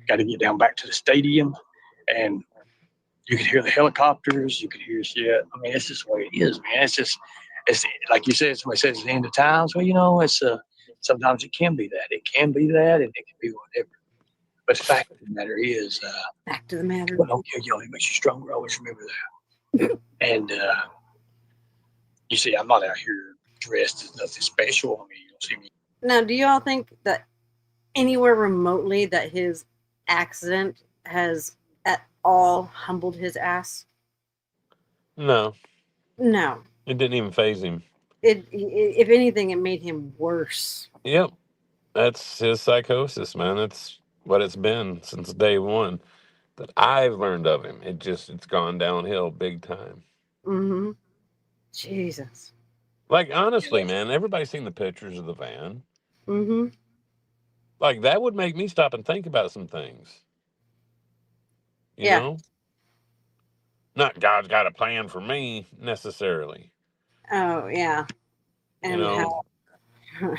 Got to get down back to the stadium, and you could hear the helicopters. You could hear shit. I mean, it's just the way it is, man. It's like you said. Somebody says it's the end of times. Well, you know, it's sometimes it can be that. It can be that, and it can be whatever. But the fact of the matter is, back to the matter. Well, don't kill you. It makes you stronger. Always remember that. And you see, I'm not out here dressed as nothing special. I mean, you don't see me. Now, do y'all think that anywhere remotely that his accident has at all humbled his ass? No. No. It didn't even faze him. If anything, it made him worse. Yep. That's his psychosis, man. That's what it's been since day one that I've learned of him. It's gone downhill big time. Mm-hmm. Jesus. Like, honestly, man, everybody's seen the pictures of the van. Mm-hmm. Like, that would make me stop and think about some things. You know? Not God's got a plan for me, necessarily. Oh, yeah. And you know? how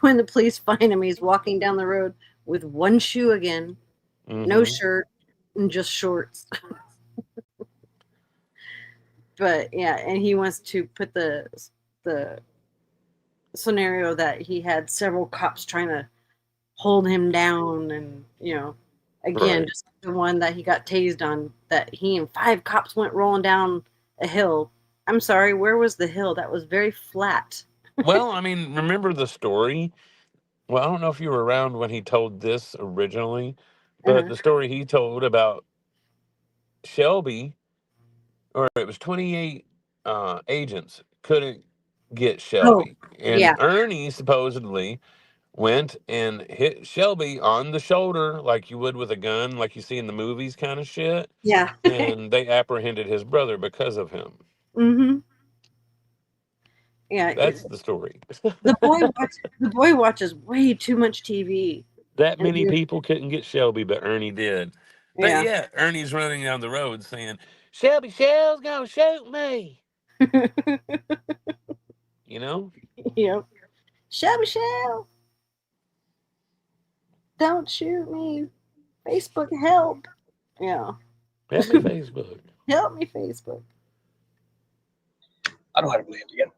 when the police find him, he's walking down the road with one shoe again, no shirt, and just shorts. But yeah, and he wants to put the scenario that he had several cops trying to hold him down, and again, just the one that he got tased on, that he and 5 cops went rolling down a hill. I'm sorry, where was the hill? That was very flat. Well, I mean, remember the story? Well, I don't know if you were around when he told this originally, but the story he told about Shelby, or it was 28 agents couldn't get Shelby. And Ernie supposedly went and hit Shelby on the shoulder like you would with a gun, like you see in the movies kind of shit. Yeah. And they apprehended his brother because of him. Mm-hmm. Yeah. That's the story. The boy watches way too much TV. That many people couldn't get Shelby, but Ernie did. But yeah, Ernie's running down the road saying, Shelby Shell's gonna shoot me. You know? Yep. Shelby Shell, don't shoot me. Facebook help. Yeah. Help me, Facebook. Help me, Facebook. I don't have to blend again.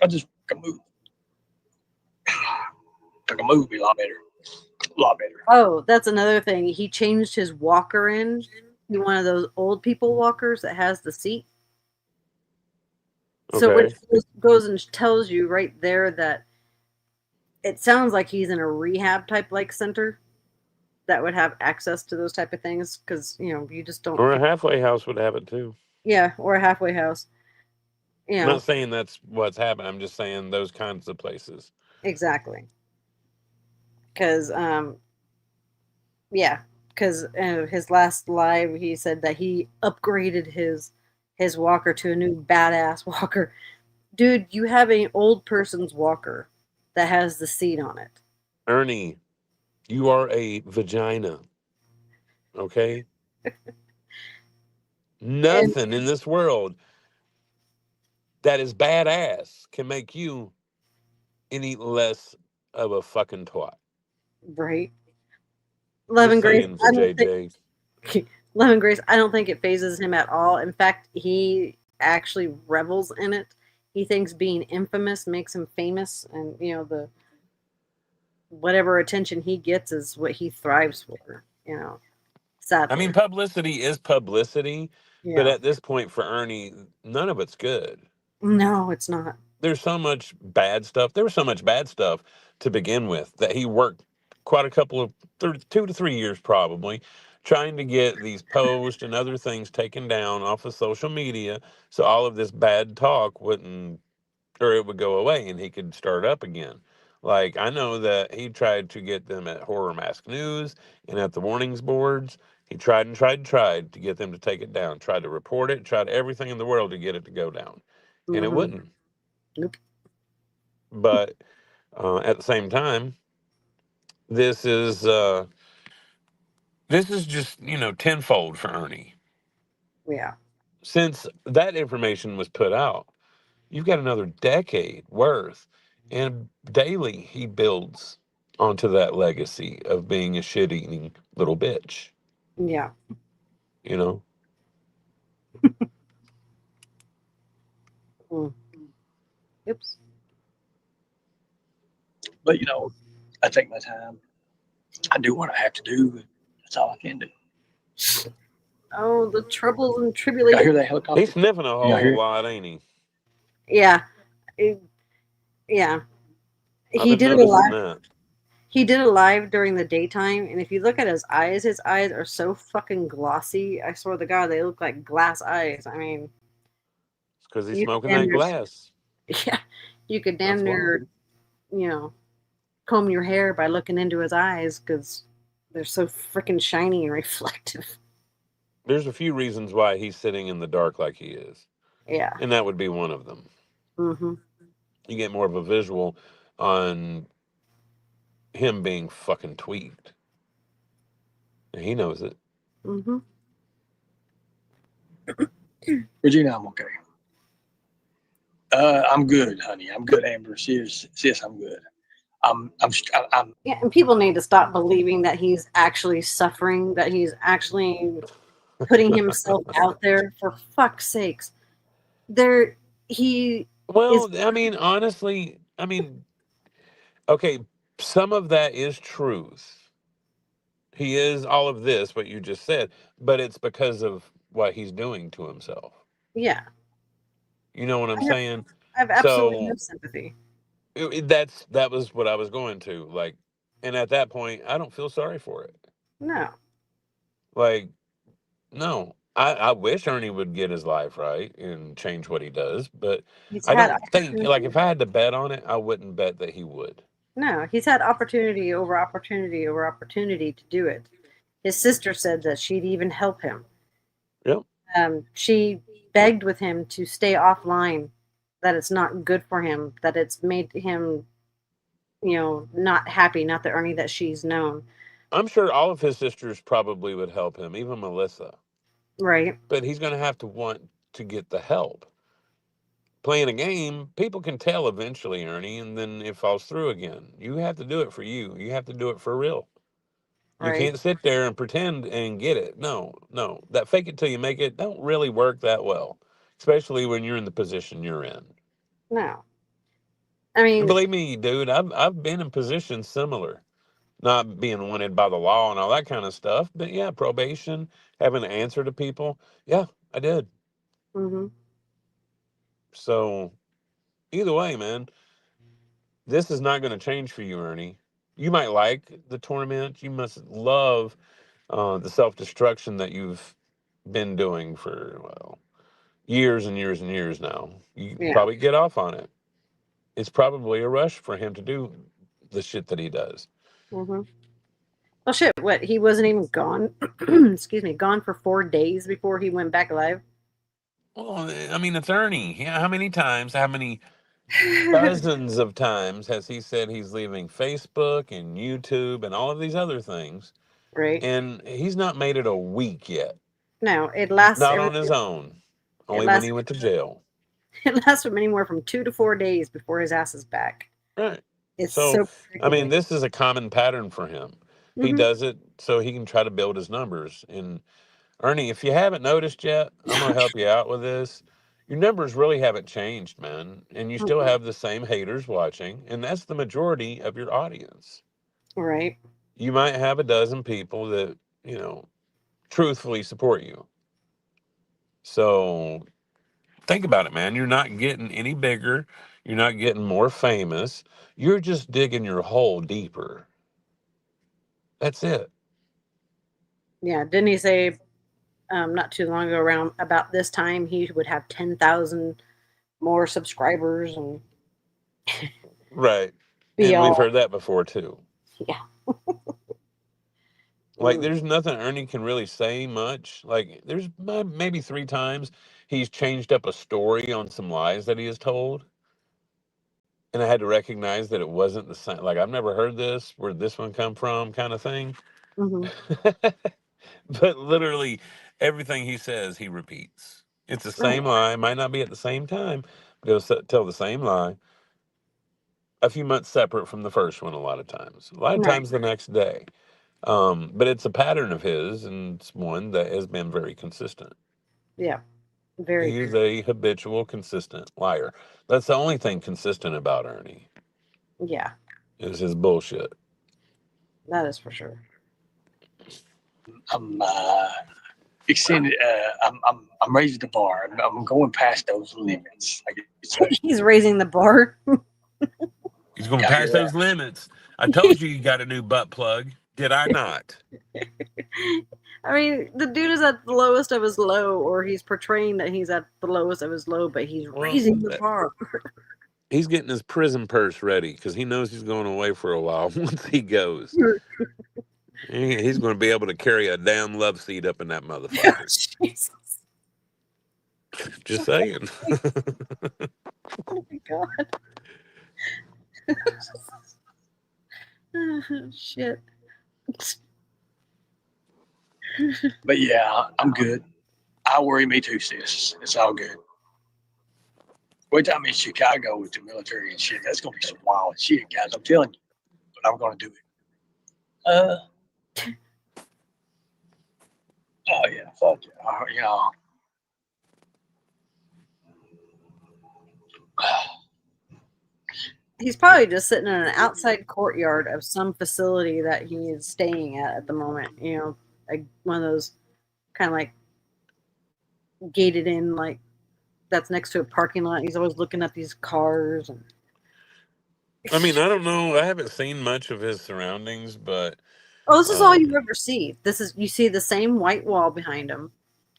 I just can move. I can move be a lot better. A lot better. Oh, that's another thing. He changed his walker in to one of those old people walkers that has the seat. So it goes and tells you right there that it sounds like he's in a rehab type like center that would have access to those type of things, because you just don't. Or a halfway house would have it too. Yeah, or a halfway house. I'm not saying that's what's happened. I'm just saying those kinds of places. Exactly. Because his last live, he said that he upgraded his walker to a new badass walker. Dude, you have an old person's walker that has the seat on it. Ernie, you are a vagina. Okay? Nothing in this world that is badass can make you any less of a fucking twat. Right. Love Just and Grace. saying for I don't think JJ. Love and Grace. I don't think it phases him at all. In fact, he actually revels in it. He thinks being infamous makes him famous, and the whatever attention he gets is what he thrives for. I mean, Sadly. publicity is publicity, but Yeah. at this point for Ernie, none of it's good. No, it's not. There's so much bad stuff. There was so much bad stuff to begin with that he worked quite a couple of 2 to 3 years probably trying to get these posts and other things taken down off of social media so all of this bad talk wouldn't, or it would go away and he could start up again. Like, I know that he tried to get them at Horror Mask News and at the warnings boards. He tried and tried and tried to get them to take it down, tried to report it, tried everything in the world to get it to go down. And it Mhm. wouldn't. Nope. But at the same time, this is just tenfold for Ernie. Yeah. Since that information was put out, you've got another decade worth, and daily he builds onto that legacy of being a shit-eating little bitch. Yeah. You know. Mm. Oops. But I take my time. I do what I have to do. That's all I can do. Oh, the troubles and I hear tribulations. that helicopter. He's sniffing a Y'all hear whole it? lot, ain't he? Yeah. Yeah. I've He been did it noticing live. that. He did it live during the daytime, and if you look at his eyes are so fucking glossy. I swear to God, they look like glass eyes. I mean, It's because he's you could smoking damn that near, glass. yeah, you could damn That's why. near, comb your hair by looking into his eyes because they're so freaking shiny and reflective. There's a few reasons why he's sitting in the dark like he is, Yeah. and that would be one of them. Mm-hmm. You get more of a visual on him being fucking tweaked. And he knows it. Mm-hmm. Regina, I'm okay. I'm good, honey. I'm good, Amber. Sis, I'm good. I'm. Yeah, and people need to stop believing that he's actually suffering, that he's actually putting himself out there. For fuck's sakes, he is. Well, I mean, honestly, okay, some of that is truth. He is all of this, what you just said, but it's because of what he's doing to himself. Yeah, You know what I'm I have, saying? I have absolutely no So sympathy. that was what I was going to like, and at that point, I don't feel sorry for it. No. Like, no, I wish Ernie would get his life right and change what he does, but He's I had don't think, like, opportunity. if I had to bet on it, I wouldn't bet that he would. No, he's had opportunity over opportunity over opportunity to do it. His sister said that she'd even help him. Yep. She begged with him to stay offline, that it's not good for him, that it's made him, not happy, not the Ernie that she's known. I'm sure all of his sisters probably would help him, even Melissa. Right. But he's going to have to want to get the help. Playing a game, people can tell eventually, Ernie, and then it falls through again. You have to do it for you. You have to do it for real. You Right. can't sit there and pretend and get it. No, no. That fake it till you make it don't really work that well, especially when you're in the position you're in. No. I And mean, believe me, dude, I've been in positions similar. Not being wanted by the law and all that kind of stuff, but yeah, probation, having to answer to people. Yeah, I did. mm-hmm. So either way, man, this is not going to change for you, Ernie. You might like the torment. You must love the self-destruction that you've been doing for, well, years and years and years now. You Yeah. probably get off on it. It's probably a rush for him to do the shit that he does. Mm-hmm. Well, shit, what? He wasn't even gone, excuse me, gone for 4 days before he went back alive? Well, I mean, it's Ernie. Yeah, how many times, how many dozens of times has he said he's leaving Facebook and YouTube and all of these other things? Right. And he's not made it a week yet. No, it lasts Not on his own. it Only when lasts he went to jail. It lasts from anywhere from 2 to 4 days before his ass is back. Right. It's So, so I mean, predictable. this is a common pattern for him. He Mhm. does it so he can try to build his numbers. And Ernie, if you haven't noticed yet, I'm going to help you out with this. Your numbers really haven't changed, man. And you still Mm-mm. have the same haters watching. And that's the majority of your audience. Right. You might have a dozen people that, truthfully support you. So think about it, man. You're not getting any bigger. You're not getting more famous. You're just digging your hole deeper. That's it. Yeah. Didn't he say not too long ago around about this time he would have 10,000 more subscribers and Right. be And we've all, heard that before too. yeah. Like, there's nothing Ernie can really say much. Like, there's maybe 3 times he's changed up a story on some lies that he has told. And I had to recognize that it wasn't the same. Like, I've never heard this, where'd this one come from, kind of thing. Mhm. But literally everything he says, he repeats. It's the Right. same lie. Might not be at the same time, but he'll tell the same lie a few months separate from the first one a lot of times. A lot of Right. times the next day. But it's a pattern of his, and it's one that has been very consistent. Yeah. Very He is true. a habitual, consistent liar. That's the only thing consistent about Ernie Yeah. is his bullshit. That is for sure. I'm extended. I'm raising the bar. I'm going past those limits. I guess. He's raising the bar. He's going to Y'all pass hear that? those limits. I told you got a new butt plug. Did I not? I mean, the dude is at the lowest of his low, or he's portraying that he's at the lowest of his low, but he's raising the bar. He's getting his prison purse ready because he knows he's going away for a while once he goes. He's going to be able to carry a damn love seat up in that motherfucker. Jesus. Just saying. Oh my god. Shit. But yeah, I'm good. I worry me too, sis. It's all good. Wait till I'm in Chicago with the military and shit. That's gonna be some wild shit, guys. I'm telling you. But I'm gonna do it. Oh yeah, fuck yeah. He's probably just sitting in an outside courtyard of some facility that he is staying at the moment. Like one of those kind of like gated in, like that's next to a parking lot. He's always looking at these cars. And I mean, I don't know. I haven't seen much of his surroundings, but this is all you ever see. You see the same white wall behind him.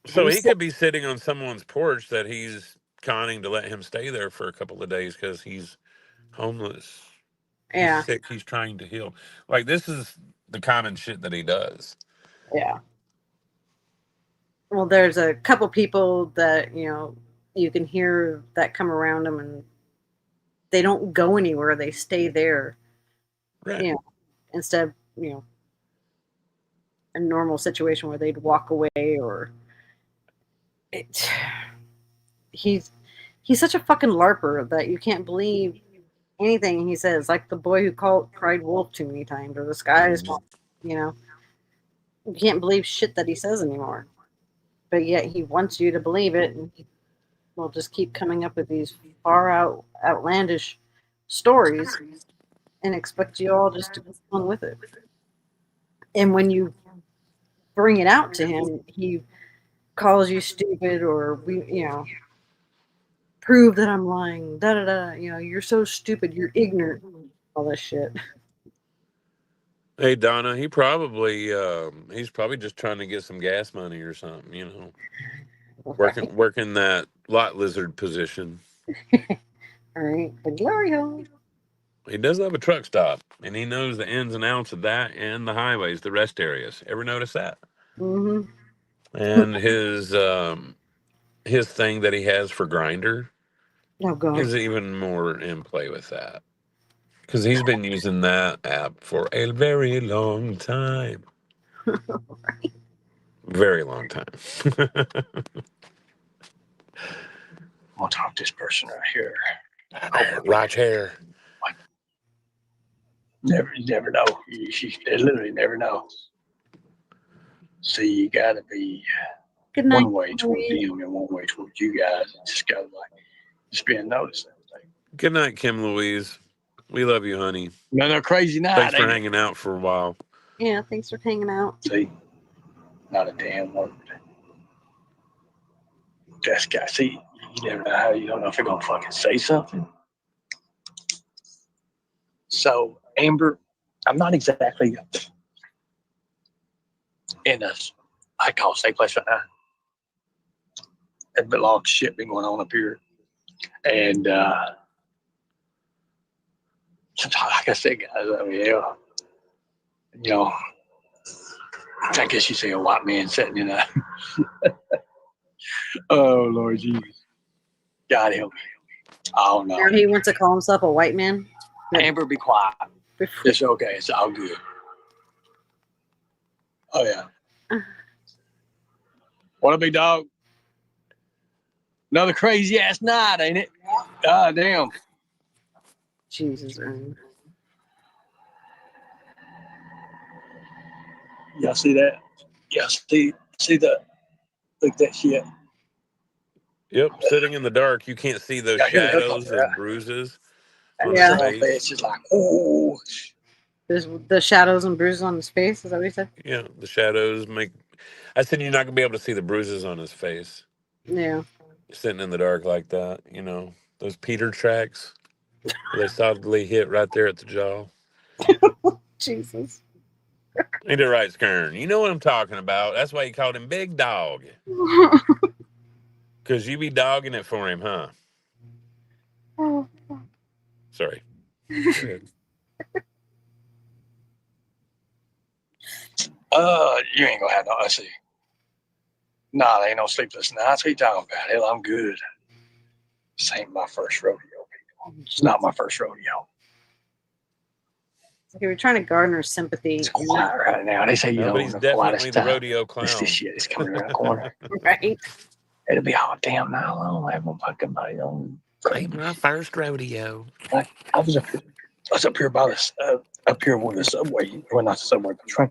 so he could be sitting on someone's porch that he's conning to let him stay there for a couple of days because he's homeless. Yeah. He's sick. He's trying to heal. Like, this is the common shit that he does. Yeah. Well, there's a couple people that, you can hear that come around him and they don't go anywhere. They stay there. Right. Instead of, a normal situation where they'd walk away or he's such a fucking larper that you can't believe anything he says. Like the boy who cried wolf too many times, or the sky is falling. You can't believe shit that he says anymore. But yet he wants you to believe it, and he will just keep coming up with these far out outlandish stories and expect you all just to go along with it. And when you bring it out to him, he calls you stupid, or prove that I'm lying. Da da da. You're so stupid. You're ignorant. All this shit. Hey, Donna, he's probably just trying to get some gas money or something, working that lot lizard position. All right, the glory hole. He does have a truck stop, and he knows the ins and outs of that and the highways, the rest areas. Ever notice that? Mm-hmm. And his thing that he has for Grinder is even more in play with that. Because he's been using that app for a very long time. Very long time. gonna talk to this person right here. Right chair. You never know. You literally never know. See, you gotta be Good night, one way toward Louise. them and one way toward you guys. And just gotta just being noticed. Good night, Kim Louise. We love you, honey. Another crazy night. Thanks for ain't it? hanging out for a while. Yeah, thanks for hanging out. See, not a damn word. This guy, see, you never know how, you don't know if they're gonna fucking say something. So, Amber, I'm not exactly in a, I call it safe place right now. There's been a lot of shit been going on up here. And sometimes, like I said, guys, I mean, you know, I guess you say a white man sitting in a, oh, Lord Jesus. God help me. I don't know. He wants to call himself a white man. Amber, be quiet. It's okay. It's all good. Oh, yeah. What a big dog. Another crazy ass night, ain't it? God damn. Jesus, Ernie. Y'all see that? Y'all see that? Look at that shit. Yep, sitting in the dark, you can't see those Y'all hear the shadows, helicopter, those right? bruises And on Yeah. his face. It's just like, oh. There's the shadows and bruises on his face. Is that what you said? Yeah, the shadows make. I said you're not gonna be able to see the bruises on his face. Yeah. Sitting in the dark like that, those Peter tracks where they solidly hit right there at the jaw. Jesus. Ain't it right, Skern? You know what I'm talking about. That's why you called him Big Dog. Because you be dogging it for him, huh? Sorry. Go ahead. You ain't gonna have no, let's see. Nah, there ain't no sleepless nights. What you talking about? Hell, I'm good. This ain't my first rodeo, people. It's not my first rodeo. Okay, we're trying to garner sympathy. It's quiet right now. They say, No, but in he's the definitely quietest the time, rodeo clown. this shit is coming around the corner. Right. It'll be all damn night long. I haven't fucking body on. Ain't my first rodeo. I was up here by this, up here where the subway, well, not the subway, but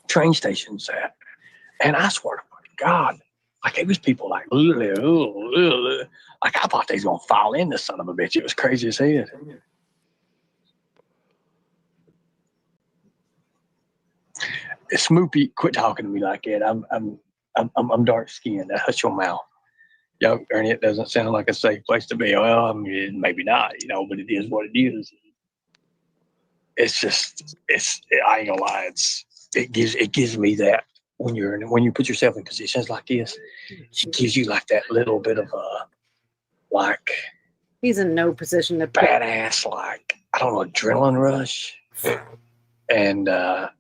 train station's at. And I swear to God, like it was people like, like I thought they was gonna fall in this son of a bitch. It was crazy as hell. Smoopy, quit talking to me like that. I'm dark skinned. Hush your mouth. Yo, Ernie, it doesn't sound like a safe place to be. Well, I mean, maybe not, but it is what it is. It's just, I ain't gonna lie. It gives me that when you put yourself in positions like this, it gives you like that little bit of like He's in no position to badass, like, I don't know, adrenaline rush. And there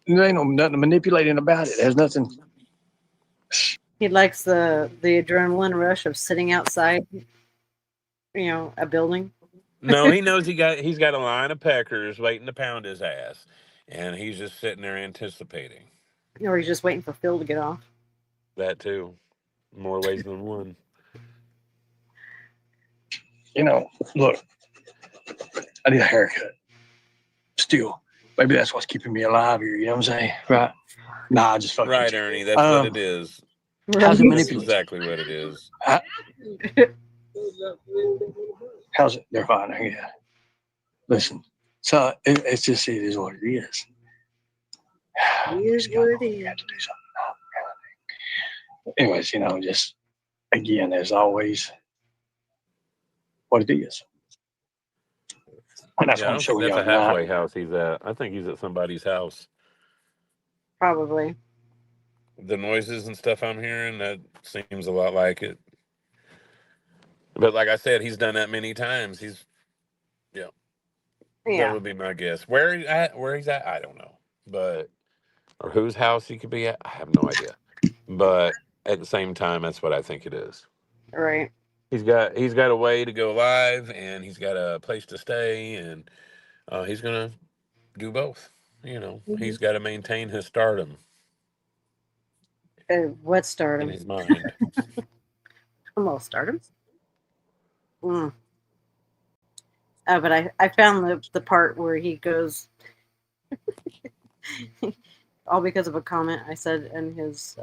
ain't nothing manipulating about it. There's nothing. He likes the adrenaline rush of sitting outside, a building. No, he knows he's got a line of peckers waiting to pound his ass, and he's just sitting there anticipating. Or he's just waiting for Phil to get off. That too, more ways than one. Look, I need a haircut. Still, maybe that's what's keeping me alive here. You know what I'm saying? Right? Nah, I just fucking. Right, Ernie. That's what it is. How's it That's manipulative? exactly what it is. How's it? They're fine. Yeah. Listen, so it is what it is. Here's what it is. Anyways, just again, there's always what it is. And that's Yeah, I what I'm don't think showing that's y'all a halfway tonight. house he's at. I think he's at somebody's house. Probably. The noises and stuff I'm hearing, that seems a lot like it. But like I said, he's done that many times. That would be my guess. Where he's at, I don't know. Or whose house he could be at, I have no idea. But at the same time, that's what I think it is. Right. He's got a way to go live, and he's got a place to stay, and he's gonna do both. He's got to maintain his stardom What stardom? in his mind. Well, stardom. Mm. But I found the part where he goes, all because of a comment I said in his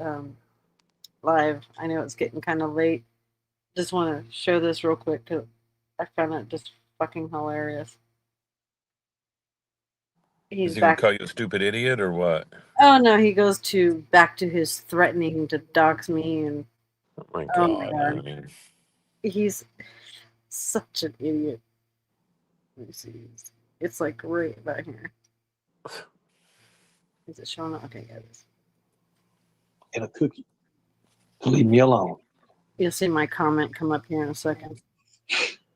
live. I know it's getting kind of late. Just want to show this real quick because I found it just fucking hilarious. He's Is he gonna back. call you a stupid idiot or what? Oh no, he goes back to his threatening to dox me and Oh my oh god, my god, Ernie. he's such an idiot. Let me see. It's like right about here. Is it showing up? Okay, yeah, it is. And a cookie. Leave me alone. You'll see my comment come up here in a second.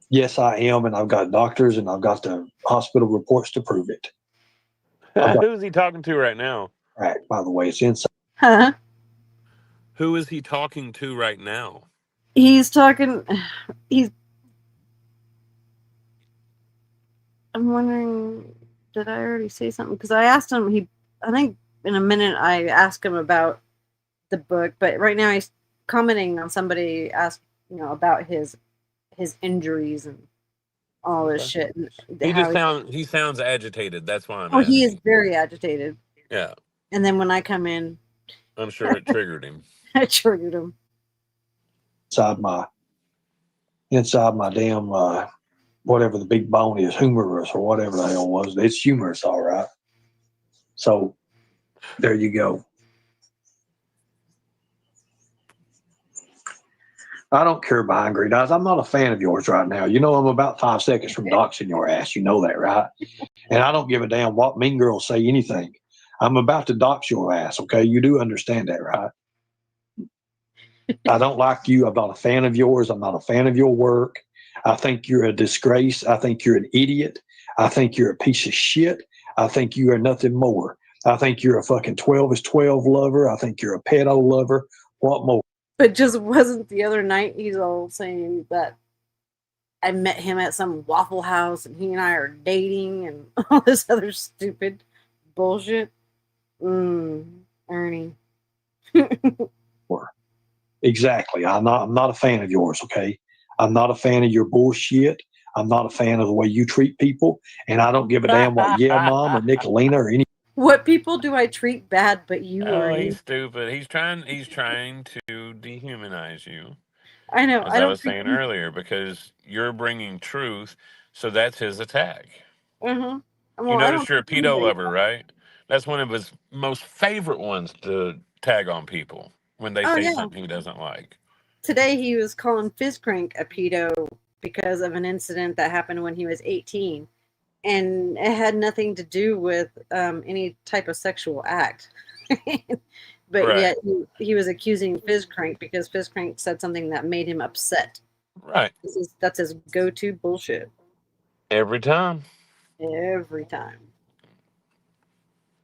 Yes, I am, and I've got doctors and I've got the hospital reports to prove it. Who is he talking to right now? Right, by the way, it's inside. Huh? Who is he talking to right now? He's talking. I'm wondering, did I already say something? Because I asked him. I think in a minute I asked him about the book, but right now he's commenting on somebody asked, about his injuries and all this shit. And He sounds agitated. That's why I'm he is asking. very agitated. Yeah, And then when I come in, I'm sure it triggered him. I triggered him. Inside my damn whatever the big bone is, humerus or whatever the hell was. It's humerus, all right. So there you go. I don't care behind green eyes. I'm not a fan of yours right now. You know I'm about 5 seconds from doxing your ass. You know that, right? And I don't give a damn what mean girls say anything. I'm about to dox your ass, okay? You do understand that, right? I don't like you. I'm not a fan of yours. I'm not a fan of your work. I think you're a disgrace. I think you're an idiot. I think you're a piece of shit. I think you are nothing more. I think you're a fucking 12 is 12 lover. I think you're a pedo lover. What more? But just wasn't the other night he's all saying that I met him at some Waffle House and he and I are dating and all this other stupid bullshit. Ernie. Exactly. I'm not a fan of yours, okay? I'm not a fan of your bullshit. I'm not a fan of the way you treat people. And I don't give a damn what Mom or Nicolina or any. What people do I treat bad but you, Oh, Ernie? he's stupid. He's trying to dehumanize you. I know. As I I don't was think saying earlier, because you're bringing truth, so that's his attack. Well, You I notice don't you're a think pedo anybody. lover, right? That's one of his most favorite ones to tag on people when they Oh say yeah. something he doesn't like. Today he was calling Fizzcrank a pedo because of an incident that happened when he was 18. And it had nothing to do with any type of sexual act. But Right. yet he was accusing Fizzcrank because Fizzcrank said something that made him upset. Right. That's his go-to bullshit. Every time. Every time.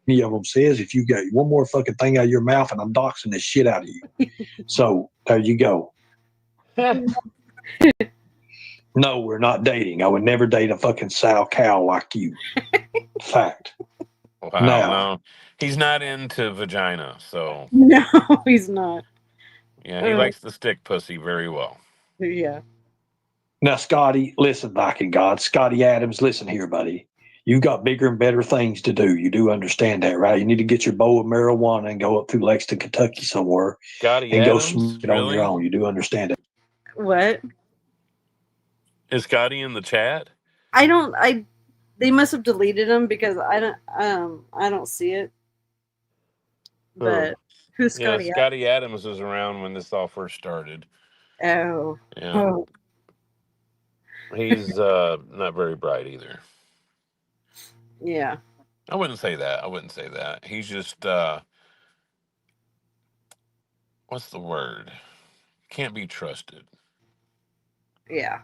Any of them says if you got one more fucking thing out of your mouth and I'm doxing the shit out of you. So there you go. No, we're not dating. I would never date a fucking sow cow like you. Fact. Wow, Now, no. He's not into vagina, so No, he's not. yeah, he likes the stick pussy very well. Yeah. Now, Scotty, listen, Viking God. Scotty Adams, listen here, buddy. You've got bigger and better things to do. You do understand that, right? You need to get your bowl of marijuana and go up through Lexington, Kentucky somewhere Scotty and go Adams? smoke it on your Really? own. You do understand it. What? Is Scotty in the chat? They must have deleted him because I don't see it. But who's Scotty? Yeah, Scotty Adams was around when this all first started. Oh. Yeah. Oh. He's not very bright either. Yeah. I wouldn't say that. He's just what's the word? Can't be trusted. Yeah.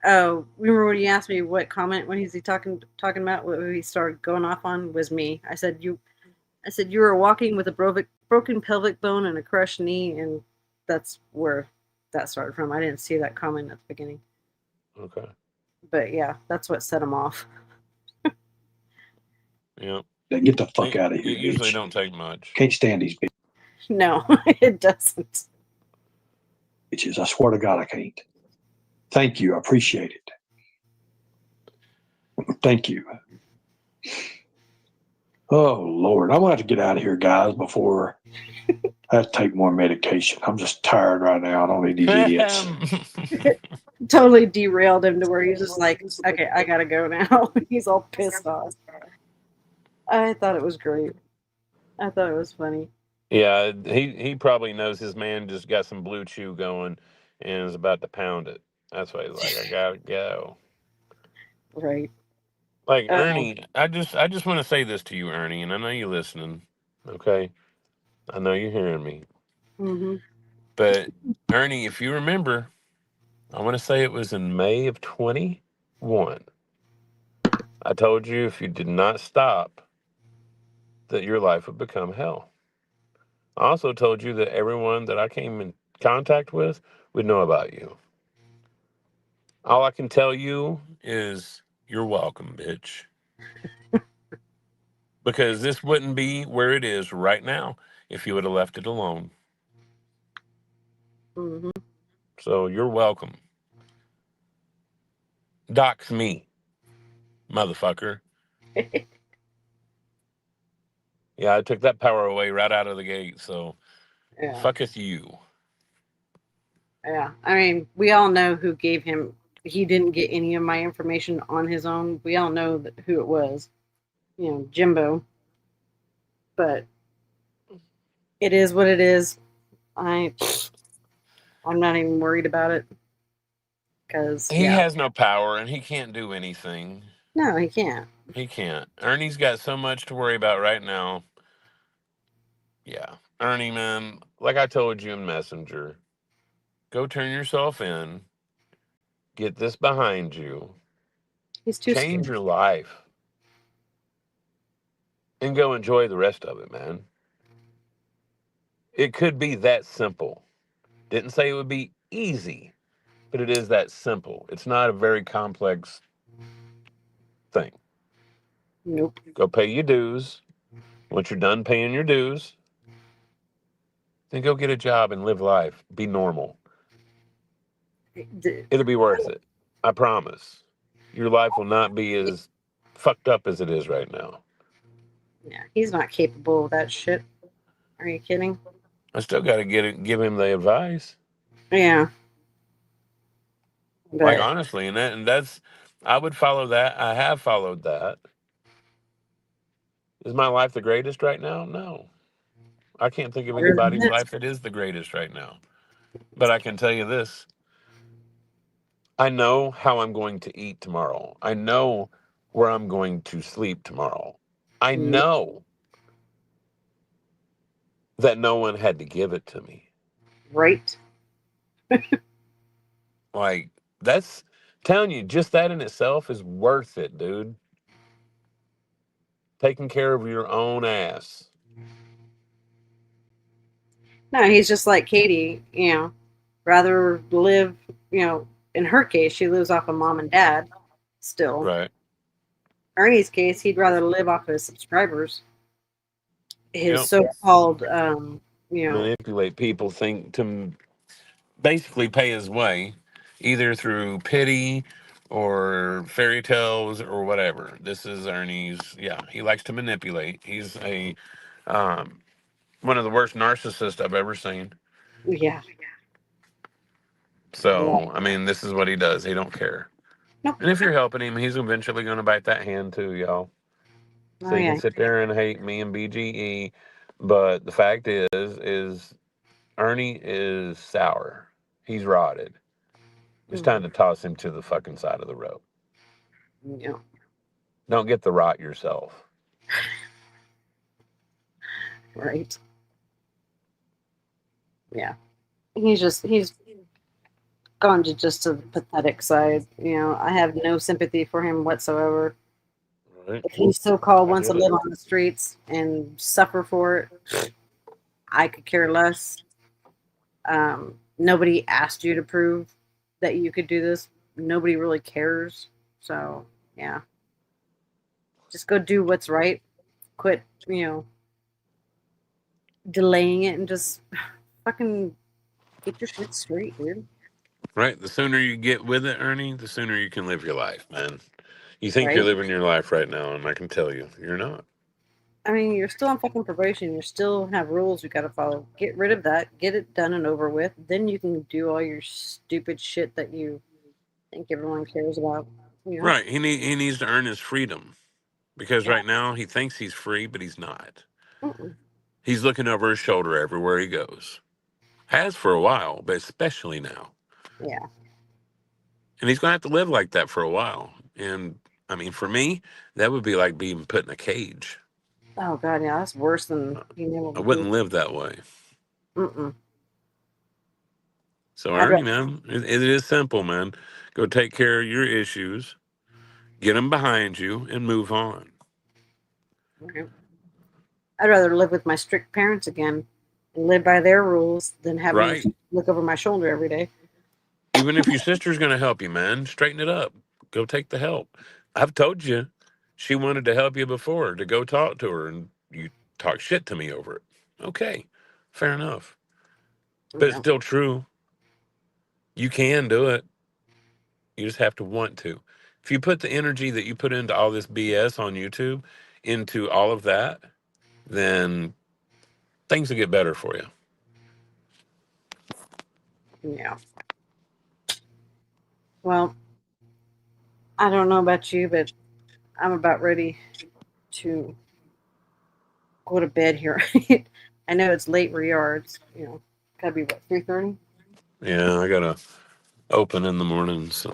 Oh, remember when you asked me what comment when he's talking about what he started going off on was me. I said you were walking with a broken pelvic bone and a crushed knee, and that's where that started from. I didn't see that comment at the beginning. Okay. But yeah, that's what set him off. Yeah. Get the fuck out of here. It usually bitch. don't take much. Can't stand these bitches. No, it doesn't. bitches. I swear to God, I can't. Thank you. I appreciate it. Thank you. Oh, Lord. I'm going to have to get out of here, guys, before I have to take more medication. I'm just tired right now. I don't need these idiots. Totally derailed him to where he's just like, okay, I gotta go now. He's all pissed off. I thought it was great. I thought it was funny. Yeah, he probably knows his man just got some blue chew going and is about to pound it. That's why he's like, I gotta go. Right. Like Ernie, I just want to say this to you, Ernie, and I know you're listening. Okay, I know you're hearing me. Mm-hmm. But Ernie, if you remember, I want to say it was in May of 21. I told you if you did not stop, that your life would become hell. I also told you that everyone that I came in contact with would know about you. All I can tell you is you're welcome, bitch. Because this wouldn't be where it is right now if you would have left it alone. Mm-hmm. So you're welcome. Dox me, motherfucker. Yeah, I took that power away right out of the gate, so Yeah. fucketh you. Yeah. I mean, we all know who gave him. He didn't get any of my information on his own. We all know who it was. You know, Jimbo. But it is what it is. I'm not even worried about it. Because, He has no power and he can't do anything. No, he can't. He can't. Ernie's got so much to worry about right now. Yeah. Ernie, man, like I told you in Messenger, go turn yourself in. Get this behind you. He's too Change scared. your life. And go enjoy the rest of it, man. It could be that simple. Didn't say it would be easy, but it is that simple. It's not a very complex thing. Nope. Go pay your dues. Once you're done paying your dues, then go get a job and live life. Be normal. It'll be worth it. I promise. Your life will not be as fucked up as it is right now. Yeah, he's not capable of that shit. Are you kidding? I still got to give him the advice. Yeah. Like But honestly, and that's I would follow that. I have followed that. Is my life the greatest right now? No. I can't think of anybody's life that is the greatest right now. But I can tell you this. I know how I'm going to eat tomorrow. I know where I'm going to sleep tomorrow. I know that no one had to give it to me. Right. Like, that's telling you, just that in itself is worth it, dude. Taking care of your own ass. No, he's just like Katie, you know, rather live, you know, in her case, she lives off of mom and dad still. Right. Ernie's case, he'd rather live off of his subscribers. His Yep. so-called, you know, Manipulate people, think to basically pay his way, either through pity or fairy tales or whatever. This is Ernie's. Yeah, he likes to manipulate. He's a one of the worst narcissists I've ever seen. yeah. So I mean, this is what he does. He don't care. Nope. And if you're helping him, he's eventually going to bite that hand too, y'all. So Oh, you yeah. can sit there and hate me and BGE, but the fact is Ernie is sour. He's rotted. It's time to toss him to the fucking side of the road. Yeah. Don't get the rot yourself. Right. Yeah. He's gone to just to the pathetic side. You know, I have no sympathy for him whatsoever. Right. If he so-called wants to get it. live on the streets and suffer for it, I could care less. Nobody asked you to prove that you could do this. Nobody really cares. So, yeah. Just go do what's right. Quit, you know, delaying it and just fucking Get your shit straight, dude. Right. The sooner you get with it, Ernie, the sooner you can live your life, man. You think you're Right? living your life right now, and I can tell you, you're not. I mean, you're still on fucking probation. You still have rules you gotta follow. Get rid of that. Get it done and over with. Then you can do all your stupid shit that you think everyone cares about. You know? Right. He needs to earn his freedom because Yeah. right now he thinks he's free, but he's not. Mm-mm. He's looking over his shoulder everywhere he goes. Has for a while, but especially now. Yeah. And he's going to have to live like that for a while. And I mean, for me, that would be like being put in a cage. Oh god, yeah, that's worse than being able I to do. wouldn't live that way. Mm-mm. So, I'd Ernie, man, it is simple, man. Go take care of your issues, get them behind you, and move on. I'd rather live with my strict parents again and live by their rules than having Right. to look over my shoulder every day. Even if your sister's going to help you, man, straighten it up. Go take the help. I've told you she wanted to help you before to go talk to her, and you talk shit to me over it. Okay, fair enough. But it's Yeah. still true. You can do it. You just have to want to. If you put the energy that you put into all this BS on YouTube into all of that, then things will get better for you. Yeah. Well, I don't know about you, but I'm about ready to go to bed here. I know it's late where you are. It's gotta be what 3:30. Yeah, I gotta open in the morning, so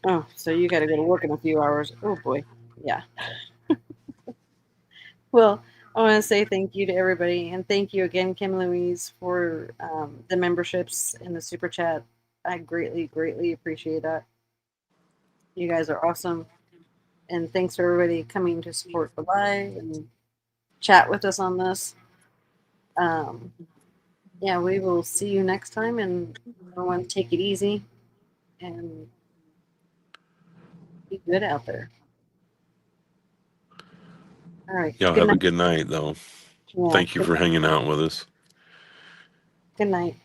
Oh, so you got to go to work in a few hours. Oh boy, yeah. Well, I want to say thank you to everybody, and thank you again, Kim Louise, for the memberships and the super chat. I greatly, greatly appreciate that. You guys are awesome, and thanks for everybody coming to support the live and chat with us on this. Yeah, we will see you next time, and everyone take it easy and be good out there. All right. y'all Good have a night. good night, though. Yeah. Thank you for hanging out with us. Good night.